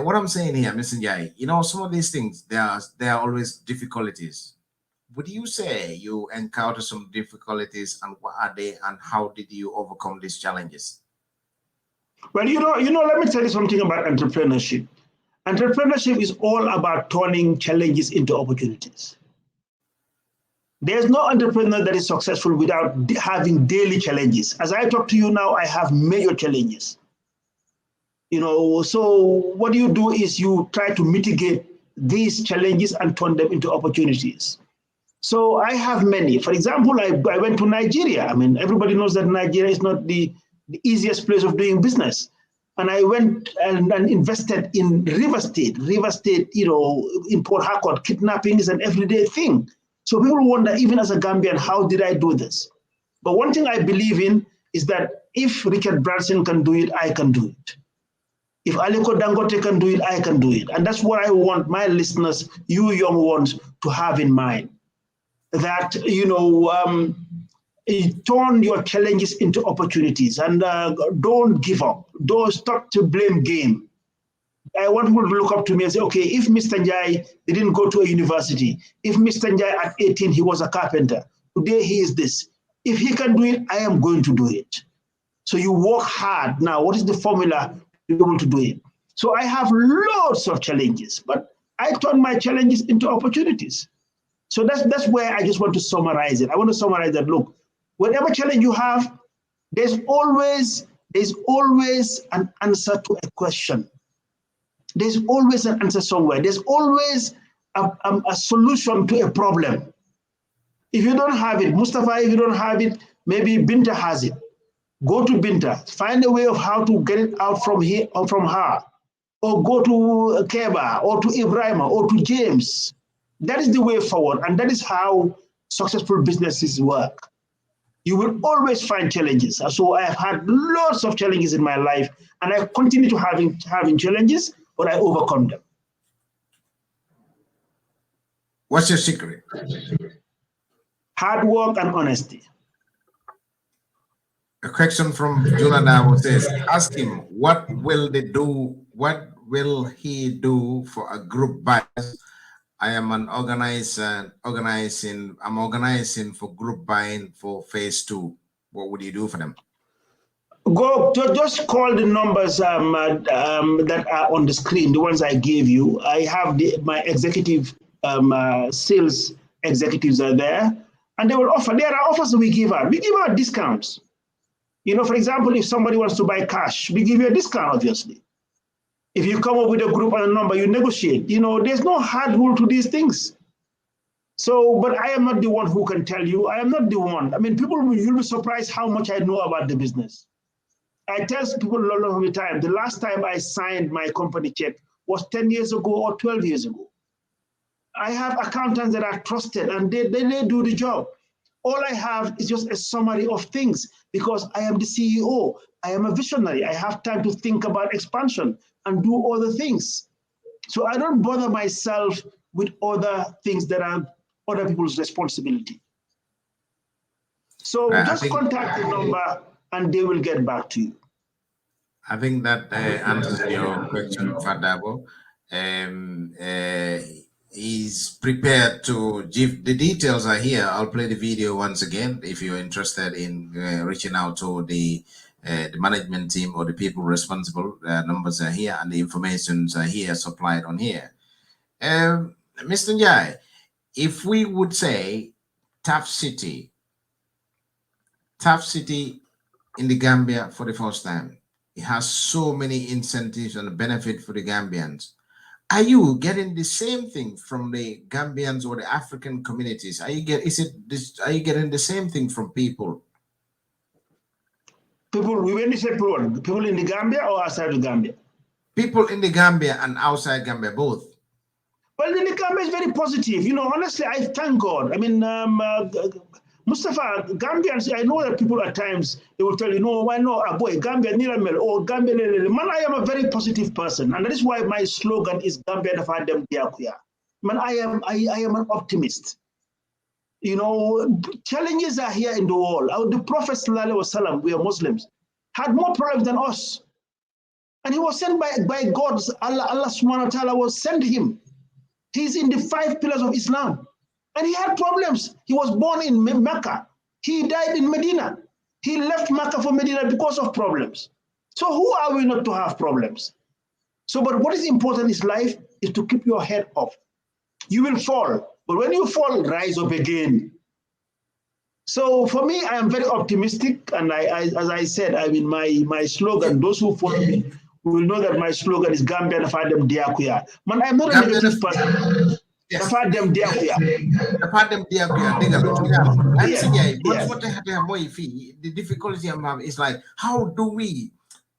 what I'm saying here, Mr. Njai, some of these things, there are always difficulties. Would you say you encounter some difficulties, and what are they, and how did you overcome these challenges? Well, let me tell you something about entrepreneurship. Entrepreneurship is all about turning challenges into opportunities. There's no entrepreneur that is successful without having daily challenges. As I talk to you now, I have major challenges. So what you do is you try to mitigate these challenges and turn them into opportunities. So I have many. For example, I went to Nigeria. I mean, everybody knows that Nigeria is not the easiest place of doing business. And I went and invested in River State. River State, in Port Harcourt, kidnapping is an everyday thing. So people wonder, even as a Gambian, how did I do this? But one thing I believe in is that if Richard Branson can do it, I can do it. If Aliko Dangote can do it, I can do it. And that's what I want my listeners, you young ones, to have in mind. That, turn your challenges into opportunities, and don't give up. Don't stop to blame game. I want people to look up to me and say, okay, if Mr. Njai didn't go to a university, if Mr. Njai at 18, he was a carpenter, today he is this. If he can do it, I am going to do it. So you work hard. Now, what is the formula to be able to do it? So I have lots of challenges, but I turn my challenges into opportunities. So that's where I just want to summarize it. I want to summarize that, look, whatever challenge you have, there's always an answer to a question. There's always an answer somewhere. There's always a solution to a problem. If you don't have it, Mustafa, if you don't have it, maybe Binta has it. Go to Binta, find a way of how to get it out from here or from her, or go to Keba, or to Ibrahima, or to James. That is the way forward, and that is how successful businesses work. You will always find challenges. So I have had lots of challenges in my life, and I continue to having challenges, but I overcome them. What's your secret? Hard work and honesty. A question from Junadabo says, ask him what will they do? What will he do for a group bias? I am an I'm organizing for group buying for phase 2. What would you do for them? Go to just call the numbers that are on the screen, the ones I gave you. I have my executive sales executives are there, and they will offer. There are offers that we give out. We give out discounts. You know, for example, if somebody wants to buy cash, we give you a discount, obviously. If you come up with a group and a number, you negotiate. You know, there's no hard rule to these things. So, but I am not the one who can tell you. I am not the one. I mean, you'll be surprised how much I know about the business. I tell people a lot of the time, the last time I signed my company check was 10 years ago or 12 years ago. I have accountants that are trusted and they do the job. All I have is just a summary of things because I am the CEO. I am a visionary. I have time to think about expansion and do other things. So I don't bother myself with other things that are other people's responsibility. So just contact the number and they will get back to you. I think that answers your question, Fadabo. He's prepared to give the details are here. I'll play the video once again if you're interested in reaching out to the management team or the people responsible. Numbers are here and the informations are here supplied on here. Mr. Njai, if we would say Taft City in the Gambia for the first time, it has so many incentives and benefit for the Gambians. Are you getting the same thing from the Gambians or the African communities? Are you getting the same thing from people? When you say people in the Gambia or outside the Gambia? People in the Gambia and outside Gambia, both. Well, in the Gambia is very positive. You know, honestly, I thank God. I mean, Mustafa, Gambians, I know that people at times, they will tell you, no, why no, boy, Gambia, Niramel, or Gambia, man, I am a very positive person. And that is why my slogan is Gambia, Nafadem Diakuya. Man, I am an optimist. You know, challenges are here in the world. The Prophet Sallallahu Alaihi Wasallam, we are Muslims, had more problems than us. And he was sent by God, Allah subhanahu wa ta'ala was sent him. He's in the 5 pillars of Islam. And he had problems. He was born in Mecca. He died in Medina. He left Mecca for Medina because of problems. So who are we not to have problems? So, but what is important in life is to keep your head up. You will fall, but when you fall, rise up again. So for me, I am very optimistic. And as I said, I mean, my slogan, those who follow me will know that my slogan is Gambia Nafadem Diakuya. Man, I'm not a negative person. Yes. The difficulty I'm having is like, how do we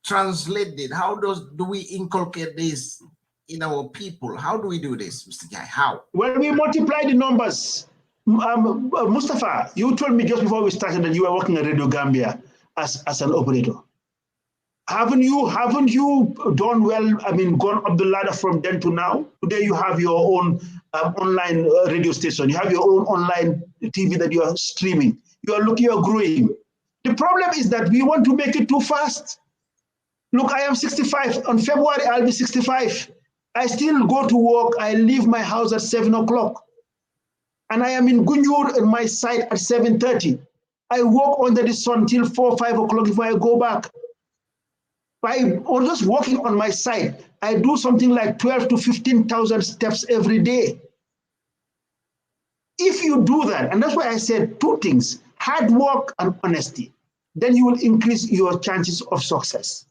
translate it? How do we inculcate this in our people? How do we do this, Mr. Jai? How? Well, we multiply the numbers. Mustafa, you told me just before we started that you were working at Radio Gambia as an operator. Haven't you done well? I mean, gone up the ladder from then to now? Today you have your own online radio station. You have your own online TV that you are streaming. You are growing. The problem is that we want to make it too fast. Look, I am 65. On February, I'll be 65. I still go to work. I leave my house at 7 o'clock. And I am in Gunjur on my site at 7:30. I walk under the sun till 4, 5 o'clock before I go back. By just walking on my site, I do something like 12 to 15,000 steps every day. If you do that, and that's why I said 2 things, hard work and honesty, then you will increase your chances of success.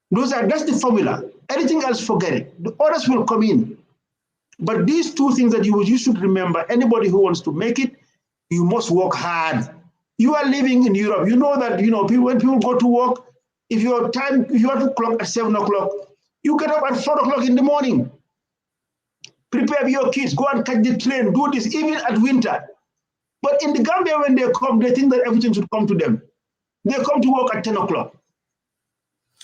That's the formula. Anything else, forget it. The others will come in. But these 2 things that you should remember, anybody who wants to make it, you must work hard. You are living in Europe. You know that, when people go to work, if you have to clock at 7 o'clock, you get up at 4 o'clock in the morning. Prepare your kids, go and catch the train, do this, even at winter. But in the Gambia, when they come, they think that everything should come to them. They come to work at 10 o'clock.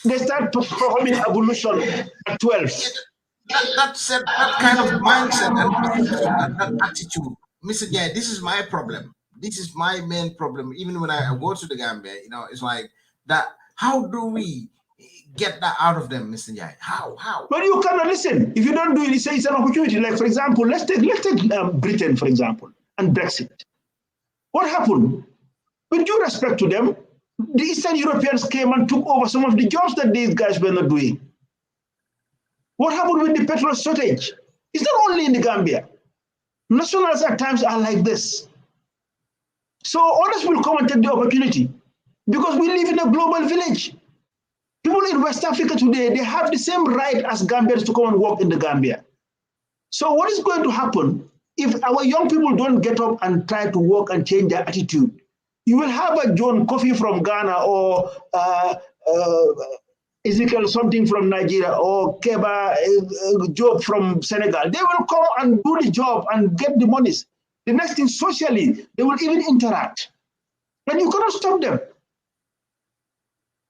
They start performing ablution at 12. That kind of mindset and that attitude, Mr. Jai, this is my problem. this is my main problem. Even when I go to the Gambia, you know, it's like that. How do we get that out of them, Mr. Njai? How? But you cannot listen. If you don't do it, it's an opportunity. Like, for example, let's take Britain, for example, and Brexit. What happened? With due respect to them, the Eastern Europeans came and took over some of the jobs that these guys were not doing. What happened with the petrol shortage? It's not only in the Gambia. Nationals at times are like this. So others will come and take the opportunity because we live in a global village. People in West Africa today, they have the same right as Gambians to come and work in the Gambia. So what is going to happen if our young people don't get up and try to work and change their attitude? You will have a John Coffee from Ghana or Ezekiel something from Nigeria or Keba Job from Senegal. They will come and do the job and get the monies. The next thing, socially, they will even interact. And you cannot stop them.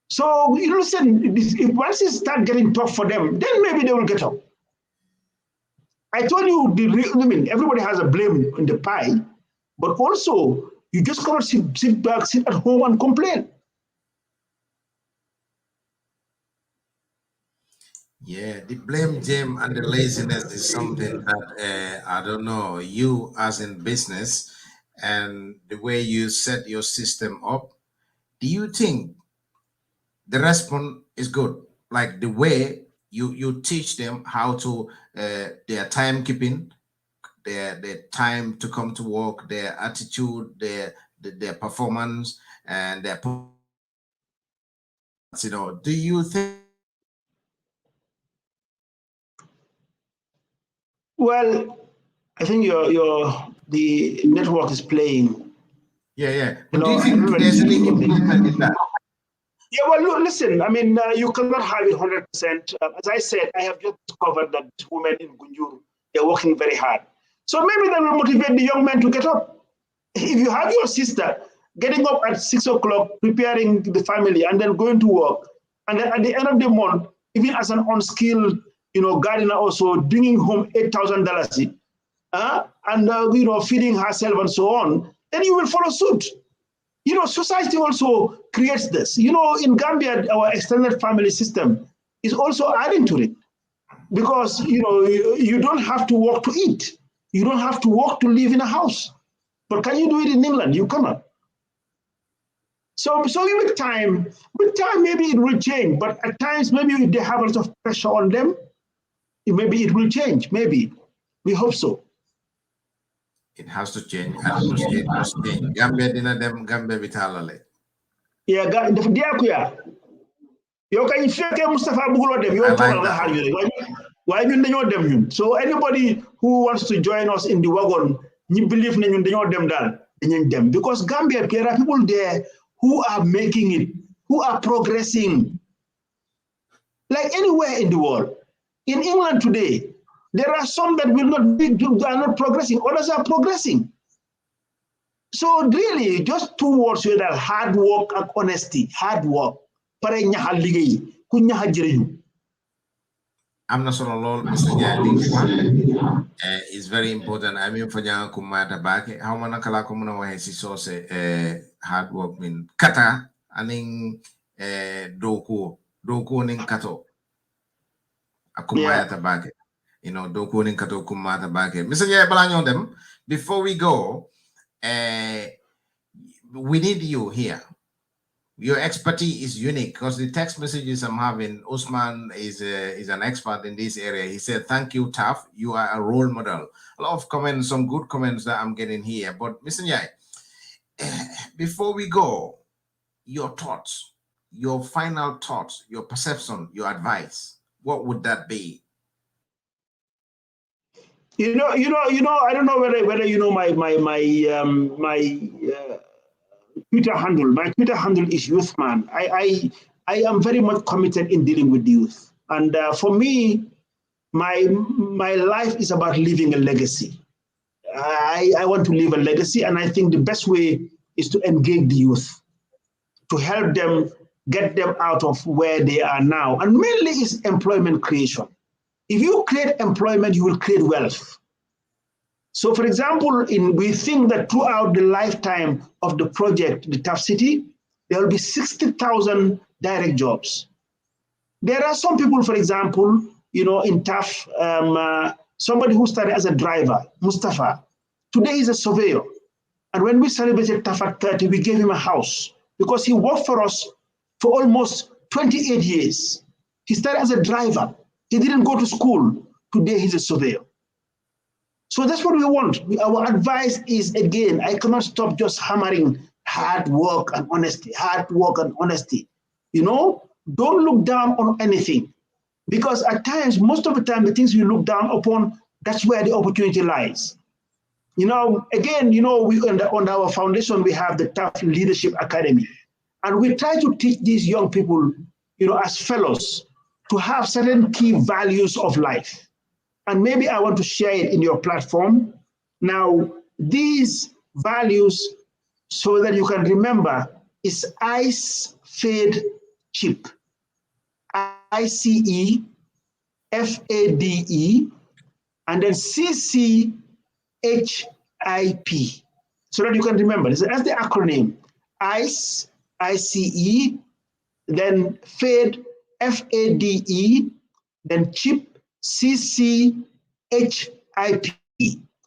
So, you listen, if once it starts getting tough for them, then maybe they will get up. I told you, everybody has a blame in the pie, but also, you just cannot sit back, sit at home and complain. Yeah, the blame game and the laziness is something that I don't know. You, as in business, and the way you set your system up, do you think the response is good? Like the way you teach them how to their timekeeping, their time to come to work, their attitude, their performance, and their, you know. Do you think? Well, I think the network is playing. Yeah. But do you think there's any improvement in that? Yeah, well, look, listen, I mean, you cannot have it 100%. As I said, I have just discovered that women in Gunjur, they're working very hard. So maybe that will motivate the young men to get up. If you have your sister getting up at 6 o'clock, preparing the family, and then going to work, and then at the end of the month, even as an unskilled, gardener also bringing home $8,000, and feeding herself and so on, then you will follow suit. Society also creates this. In Gambia, our extended family system is also adding to it because, you don't have to work to eat. You don't have to work to live in a house. But can you do it in England? You cannot. So with time, maybe it will change. But at times, maybe if they have a lot of pressure on them, maybe it will change. Maybe. We hope so. It has to change. It must change. Gambia dina dem Gambia vitalale. Yeah, dia yow kay fekke Mustafa bugulo dem yow togal nga xaar ñu waaye ñun dañoo dem ñun. So anybody who wants to join us in the wagon, ñi believe na ñun dañoo dem daal dañu dem because Gambia there are people there who are making it, who are progressing like anywhere in the world. In England today, there are some that are not progressing, others are progressing. So really, just two words here: that hard work and honesty. Hard work. I'm not sure all Mr. Jai is very important. I mean for Jan Kumata back. How many kala kumuna wa hesi source hard work mean kata aning doku ning kato akumata back. Doku ning kato kumata back. Mr. Jai balanyo them. Before we go, we need you here. Your expertise is unique because the text messages I'm having, Usman is an expert in this area. He said, thank you, Taft. You are a role model. A lot of comments, some good comments that I'm getting here. But Mr. Njai, before we go, your thoughts, your final thoughts, your perception, your advice, what would that be? I don't know whether you know my Twitter handle. My Twitter handle is Youthman. I am very much committed in dealing with youth, and for me, my life is about leaving a legacy. I want to leave a legacy, and I think the best way is to engage the youth, to help them, get them out of where they are now, and mainly is employment creation. If you create employment, you will create wealth. So, for example, we think that throughout the lifetime of the project, the Taft City, there will be 60,000 direct jobs. There are some people, for example, in Taft, somebody who started as a driver, Mustafa. Today he's a surveyor. And when we celebrated Taft at 30, we gave him a house because he worked for us for almost 28 years. He started as a driver. He didn't go to school. Today he's a surveyor. So that's what we want. Our advice is, again, I cannot stop just hammering hard work and honesty, hard work and honesty. Don't look down on anything, because at times, most of the time, the things you look down upon, that's where the opportunity lies. Again, we on our foundation, we have the Taft Leadership Academy, and we try to teach these young people, as fellows, to have certain key values of life. And maybe I want to share it in your platform. Now, these values, so that you can remember, is ICE, FADE, CHIP. ICE, FADE, and then CCHIP. So that you can remember. That's the acronym. ICE, ICE, then FADE, FADE, then CHIP, CCHIP.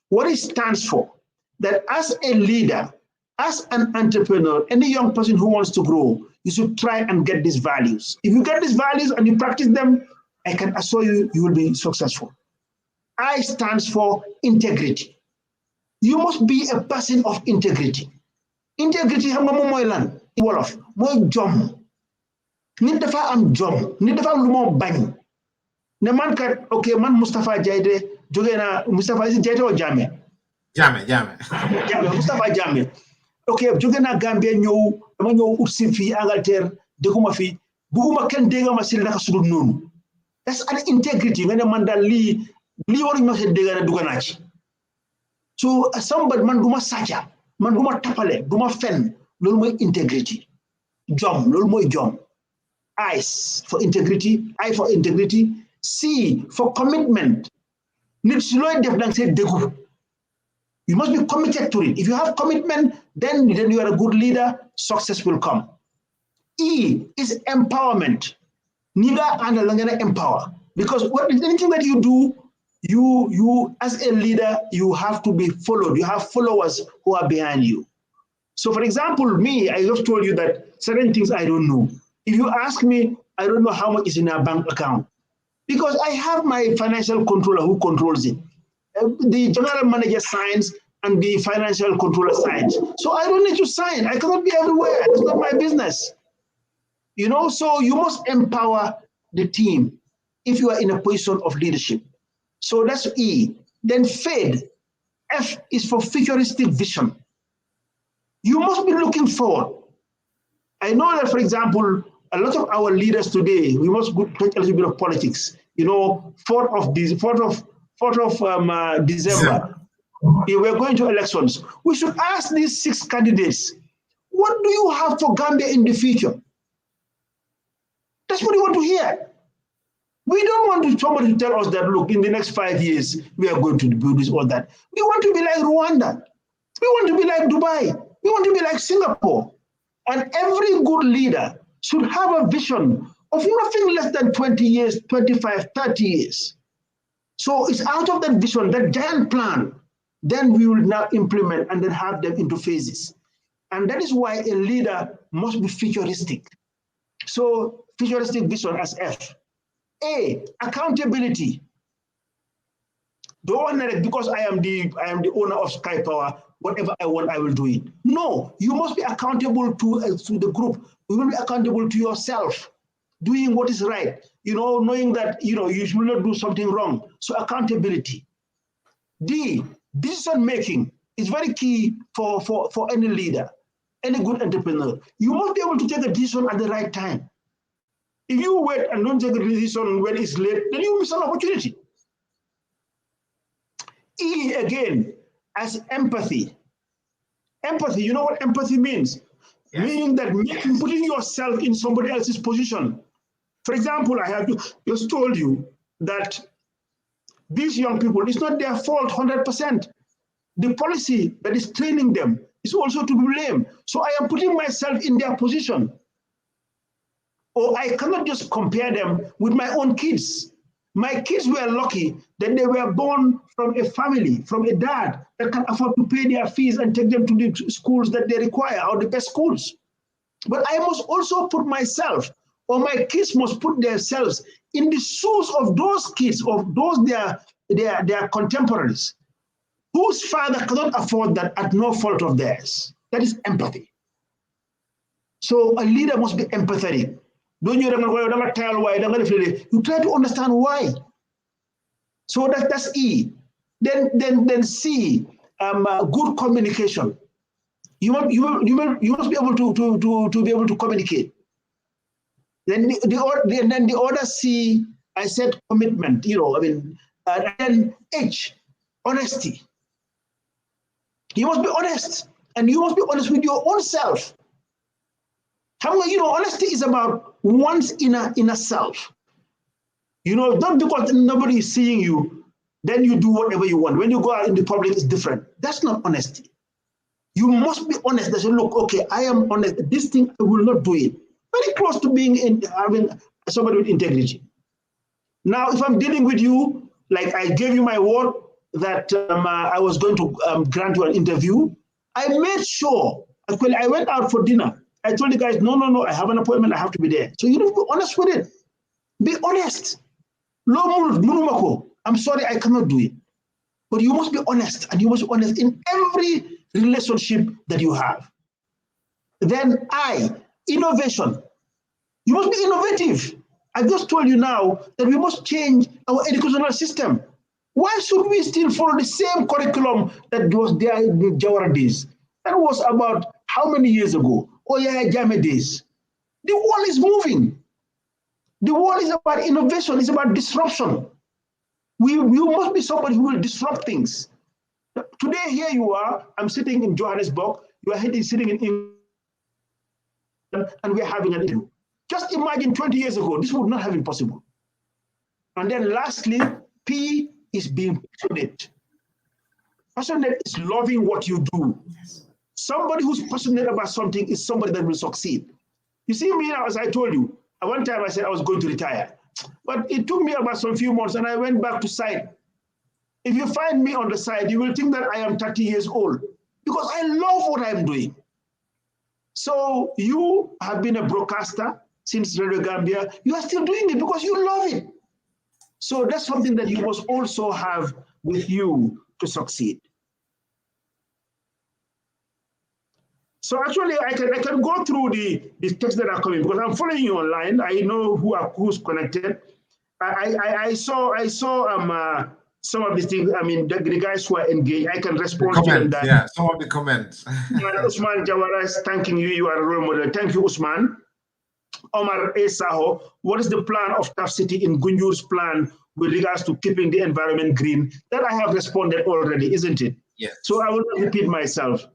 What it stands for, that as a leader, as an entrepreneur, any young person who wants to grow, you should try and get these values. If you get these values and you practice them, I can assure you, you will be successful. I stands for integrity. You must be a person of integrity. Integrity, xam nga moom mooy lan wolof mooy jom. Nit dafa am jom, nit dafa am lu moo bañ. Ne man kat, okay, man Mustafa Jaide, jóge na Mustafa is Jaide or Jammeh? Jammeh. Mustafa Jammeh. Okay, jóge na Gambia ñëw, dama ñëw ut si fii Angleterre, dëgguma fi, bugguma kenn dégga ma si naka sudul noonu. That's an integrity. Nga ne man daal lii waruñu ma se dégga na dugga naa ci. So somebody, man duma sàcca, man duma tapale, duma fen, loolu mooy integrity. Jom, loolu mooy jom. I for integrity, I for integrity. C for commitment. Nit si looy def dang say déggu. You must be committed to it. If you have commitment, then you are a good leader, success will come. E is empowerment. Niga and langana empower. Because anything that you do, you as a leader, you have to be followed. You have followers who are behind you. So for example, me, I just told you that certain things I don't know. If you ask me, I don't know how much is in our bank account. Because I have my financial controller who controls it. The general manager signs and the financial controller signs. So I don't need to sign. I cannot be everywhere. It's not my business. So you must empower the team if you are in a position of leadership. So that's E. Then FADE. F is for futuristic vision. You must be looking forward. I know that, for example, a lot of our leaders today, we must take a little bit of politics. 4th of December, we're going to elections. We should ask these 6 candidates, what do you have for Gambia in the future? That's what we want to hear. We don't want somebody to tell us that, look, in the next 5 years, we are going to do this or that. We want to be like Rwanda. We want to be like Dubai. We want to be like Singapore. And every good leader should have a vision of nothing less than 20 years, 25, 30 years. So it's out of that vision, that giant plan, then we will now implement and then have them into phases. And that is why a leader must be futuristic. So futuristic vision as F. A, accountability. Don't want to, because I am the owner of Sky Power, whatever I want, I will do it. No, you must be accountable to the group. You will be accountable to yourself, doing what is right, knowing that, you should not do something wrong. So accountability. D, decision making is very key for any leader, any good entrepreneur. You must be able to take a decision at the right time. If you wait and don't take a decision when it's late, then you miss an opportunity. E, again, as empathy. Empathy, you know what empathy means? Yes. Meaning that putting yourself in somebody else's position. For example, I have just told you that these young people, it's not their fault 100%. The policy that is training them is also to be blamed. So I am putting myself in their position. Or I cannot just compare them with my own kids. My kids were lucky that they were born from a family, from a dad that can afford to pay their fees and take them to the schools that they require, or the best schools. But I must also put myself, or my kids must put themselves in the shoes of those kids, of those their contemporaries, whose father cannot afford that at no fault of theirs. That is empathy. So a leader must be empathetic. You try to understand why. So that's E. Then C, good communication. You must be able to be able to communicate. Then the other C, I said commitment. And then H, honesty. You must be honest, and you must be honest with your own self. Honesty is about one's inner self. Not because nobody is seeing you, then you do whatever you want. When you go out in the public, it's different. That's not honesty. You must be honest. They say, look, okay, I am honest. This thing, I will not do it. Very close to having somebody with integrity. Now, if I'm dealing with you, like I gave you my word that I was going to grant you an interview, I made sure, actually, I went out for dinner. I told the guys, no, I have an appointment, I have to be there. So you need to be honest with it. Be honest. I'm sorry, I cannot do it. But you must be honest, and you must be honest in every relationship that you have. Then innovation. You must be innovative. I just told you now that we must change our educational system. Why should we still follow the same curriculum that was there in the Jawara days? That was about how many years ago? Oh yeah, Jame days. The world is moving. The world is about innovation. It's about disruption. We must be somebody who will disrupt things. Today, here you are. I'm sitting in Johannesburg. You are sitting in England, and we're having an interview. Just imagine 20 years ago, this would not have been possible. And then lastly, P is being passionate. Passionate is loving what you do. Yes. Somebody who's passionate about something is somebody that will succeed. You see me now, as I told you, at one time I said I was going to retire. But it took me about some few months and I went back to site. If you find me on the side, you will think that I am 30 years old because I love what I'm doing. So you have been a broadcaster since Radio Gambia. You are still doing it because you love it. So that's something that you must also have with you to succeed. So actually, I can go through the texts that are coming because I'm following you online. I know who's connected. I saw some of these things. I mean, the guys who are engaged, I can respond to them. Yeah, some of the comments. Usman Jawara is thanking you. You are a role model. Thank you, Usman. Omar Esaho, what is the plan of Taft City in Gunjur's plan with regards to keeping the environment green? That I have responded already, isn't it? Yes. So I will not repeat myself.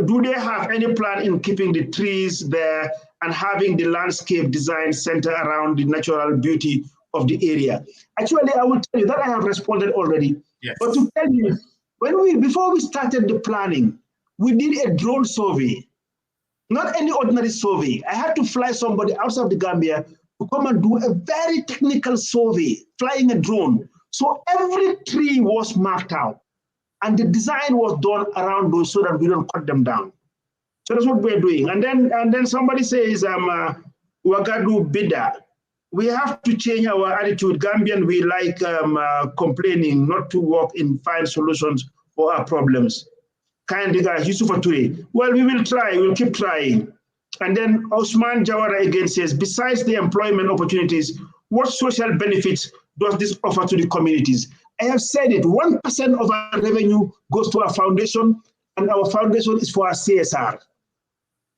Do they have any plan in keeping the trees there and having the landscape design center around the natural beauty of the area? Actually, I will tell you that I have responded already. Yes. But to tell you, before we started the planning, we did a drone survey. Not any ordinary survey. I had to fly somebody outside the Gambia to come and do a very technical survey, flying a drone. So every tree was marked out. And the design was done around those so that we don't cut them down. So that's what we're doing. And then somebody says, Wagadu Bida. We have to change our attitude. Gambian, we like complaining, not to work in find solutions for our problems. Kind guy, Yusufa Ture. Well, we will try, we'll keep trying. And then Osman Jawara again says, besides the employment opportunities, what social benefits does this offer to the communities? I have said it, 1% of our revenue goes to our foundation, and our foundation is for our CSR.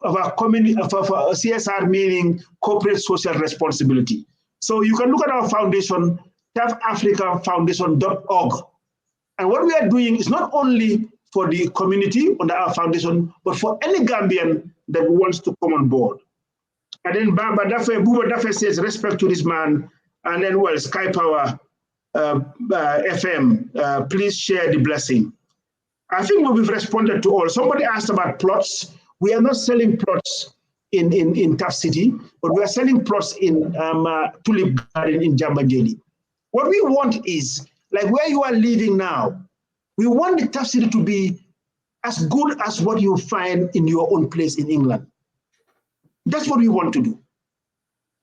Of our community, for CSR meaning corporate social responsibility. So you can look at our foundation, taftafricafoundation.org. And what we are doing is not only for the community under our foundation, but for any Gambian that wants to come on board. And then Buba Dafe says, respect to this man. And then, well, Sky Power FM, please share the blessing. I think we've responded to all. Somebody asked about plots. We are not selling plots in Taft City, but we are selling plots in Tulip Garden in Jambajeli. What we want is, like where you are living now, we want the Taft City to be as good as what you find in your own place in England. That's what we want to do.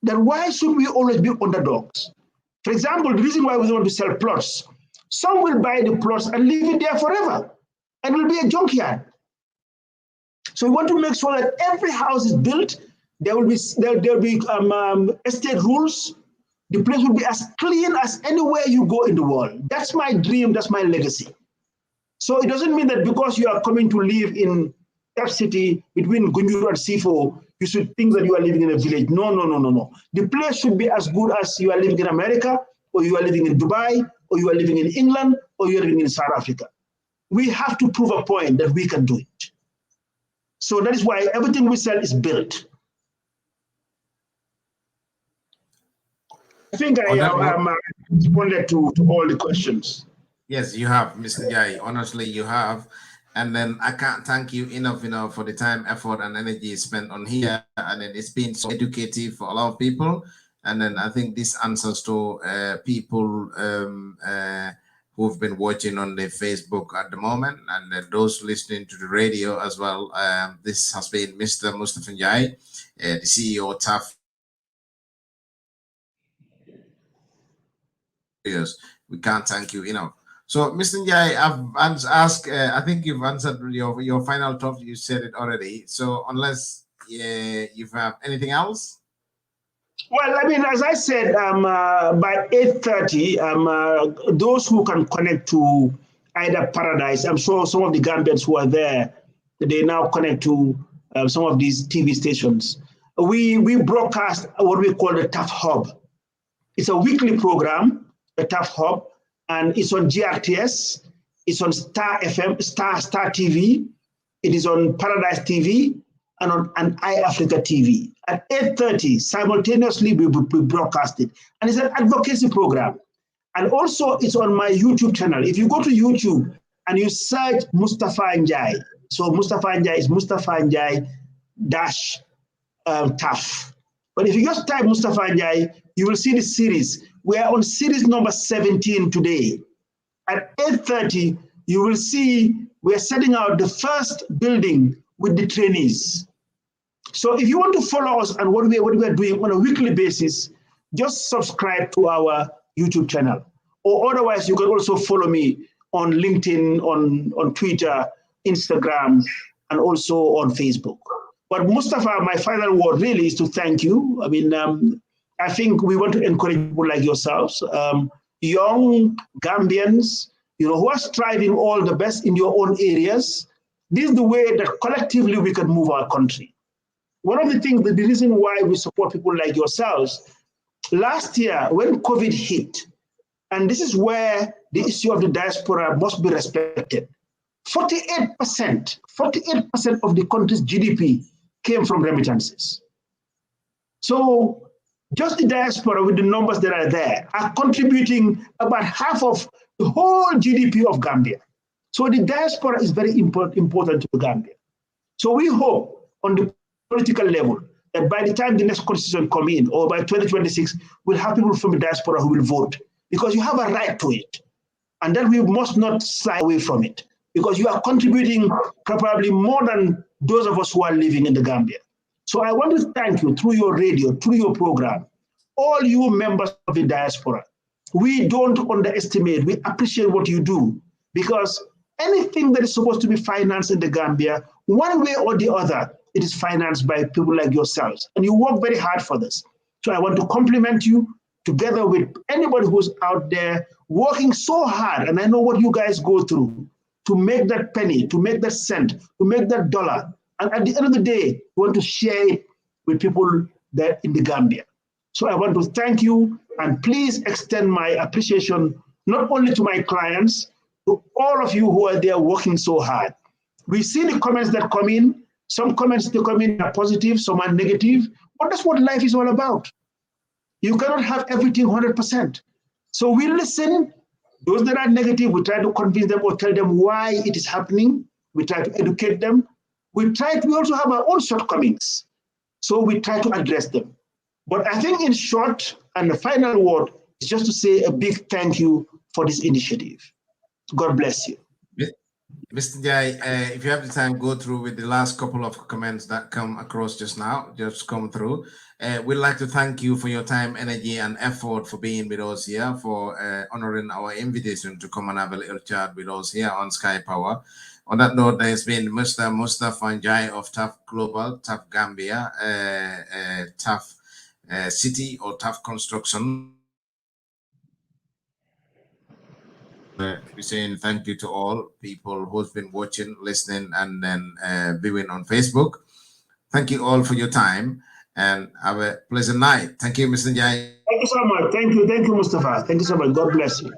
Then why should we always be underdogs? For example, the reason why we want to sell plots, some will buy the plots and leave it there forever, and it will be a junkyard. So we want to make sure that every house is built. There will be estate rules. The place will be as clean as anywhere you go in the world. That's my dream. That's my legacy. So it doesn't mean that because you are coming to live in Taft City between Gunjur and Sifo, you should think that you are living in a village. No, no, no, no, no. The place should be as good as you are living in America, or you are living in Dubai, or you are living in England, or you are living in South Africa. We have to prove a point that we can do it. So that is why everything we sell is built. I think I responded to all the questions. Yes, you have, Mr. Jai. Honestly, you have. And then I can't thank you enough, for the time, effort, and energy spent on here. And then it's been so educative for a lot of people. And then I think this answers to people who've been watching on the Facebook at the moment, and those listening to the radio as well. This has been Mr. Mustafa Njai, the CEO of Taft. We can't thank you enough. So, Mr. Njai, I've asked, I think you've answered your final thought. You said it already. So, unless you have anything else? Well, I mean, as I said, by 8:30, those who can connect to either Paradise, I'm sure some of the Gambians who are there, they now connect to some of these TV stations. We broadcast what we call the Taft Hub. It's a weekly program, the Taft Hub, and it's on GRTS, it's on Star FM, Star TV, it is on Paradise TV, and on iAfrica TV. At 8:30, simultaneously, we broadcast it. And it's an advocacy program. And also, it's on my YouTube channel. If you go to YouTube and you search Mustafa Njai, so Mustafa Njai is Mustafa Njai Taft. But if you just type Mustafa Njai, you will see the series. We are on series number 17 today. At 8:30, you will see we are setting out the first building with the trainees. So if you want to follow us on what we are doing on a weekly basis, just subscribe to our YouTube channel. Or otherwise, you can also follow me on LinkedIn, on Twitter, Instagram, and also on Facebook. But Mustafa, my final word really is to thank you. I mean, I think we want to encourage people like yourselves, young Gambians, who are striving all the best in your own areas. This is the way that collectively we can move our country. One of the things, the reason why we support people like yourselves, last year when COVID hit, and this is where the issue of the diaspora must be respected, 48% of the country's GDP came from remittances. So just the diaspora with the numbers that are there are contributing about half of the whole GDP of Gambia. So the diaspora is very important to Gambia. So we hope on the political level that by the time the next constitution come in, or by 2026, we'll have people from the diaspora who will vote, because you have a right to it. And then we must not slide away from it, because you are contributing probably more than those of us who are living in the Gambia. So I want to thank you through your radio, through your program, all you members of the diaspora. We don't underestimate, we appreciate what you do, because anything that is supposed to be financed in the Gambia, one way or the other, it is financed by people like yourselves. And you work very hard for this. So I want to compliment you together with anybody who's out there working so hard. And I know what you guys go through to make that penny, to make that cent, to make that dollar. And at the end of the day, we want to share it with people there in the Gambia. So I want to thank you, and please extend my appreciation, not only to my clients, to all of you who are there working so hard. We see the comments that come in. Some comments that come in are positive, some are negative, but that's what life is all about. You cannot have everything 100%. So we listen, Those that are negative, we try to convince them or tell them why it is happening. We try to educate them. We also have our own shortcomings. So we try to address them. But I think in short, and the final word is just to say a big thank you for this initiative. God bless you. Mr. Jai, if you have the time, go through with the last couple of comments that come across just now, just come through. We'd like to thank you for your time, energy, and effort for being with us here, for honoring our invitation to come and have a little chat with us here on Sky Power. On that note, there's been Mr. Mustafa Njai of Taft Global, Taft Gambia, Taft City or Taft Construction. We're saying thank you to all people who's been watching, listening, and then viewing on Facebook. Thank you all for your time and have a pleasant night. Thank you, Mr. Njai. Thank you so much. Thank you, Mustafa. Thank you so much. God bless you.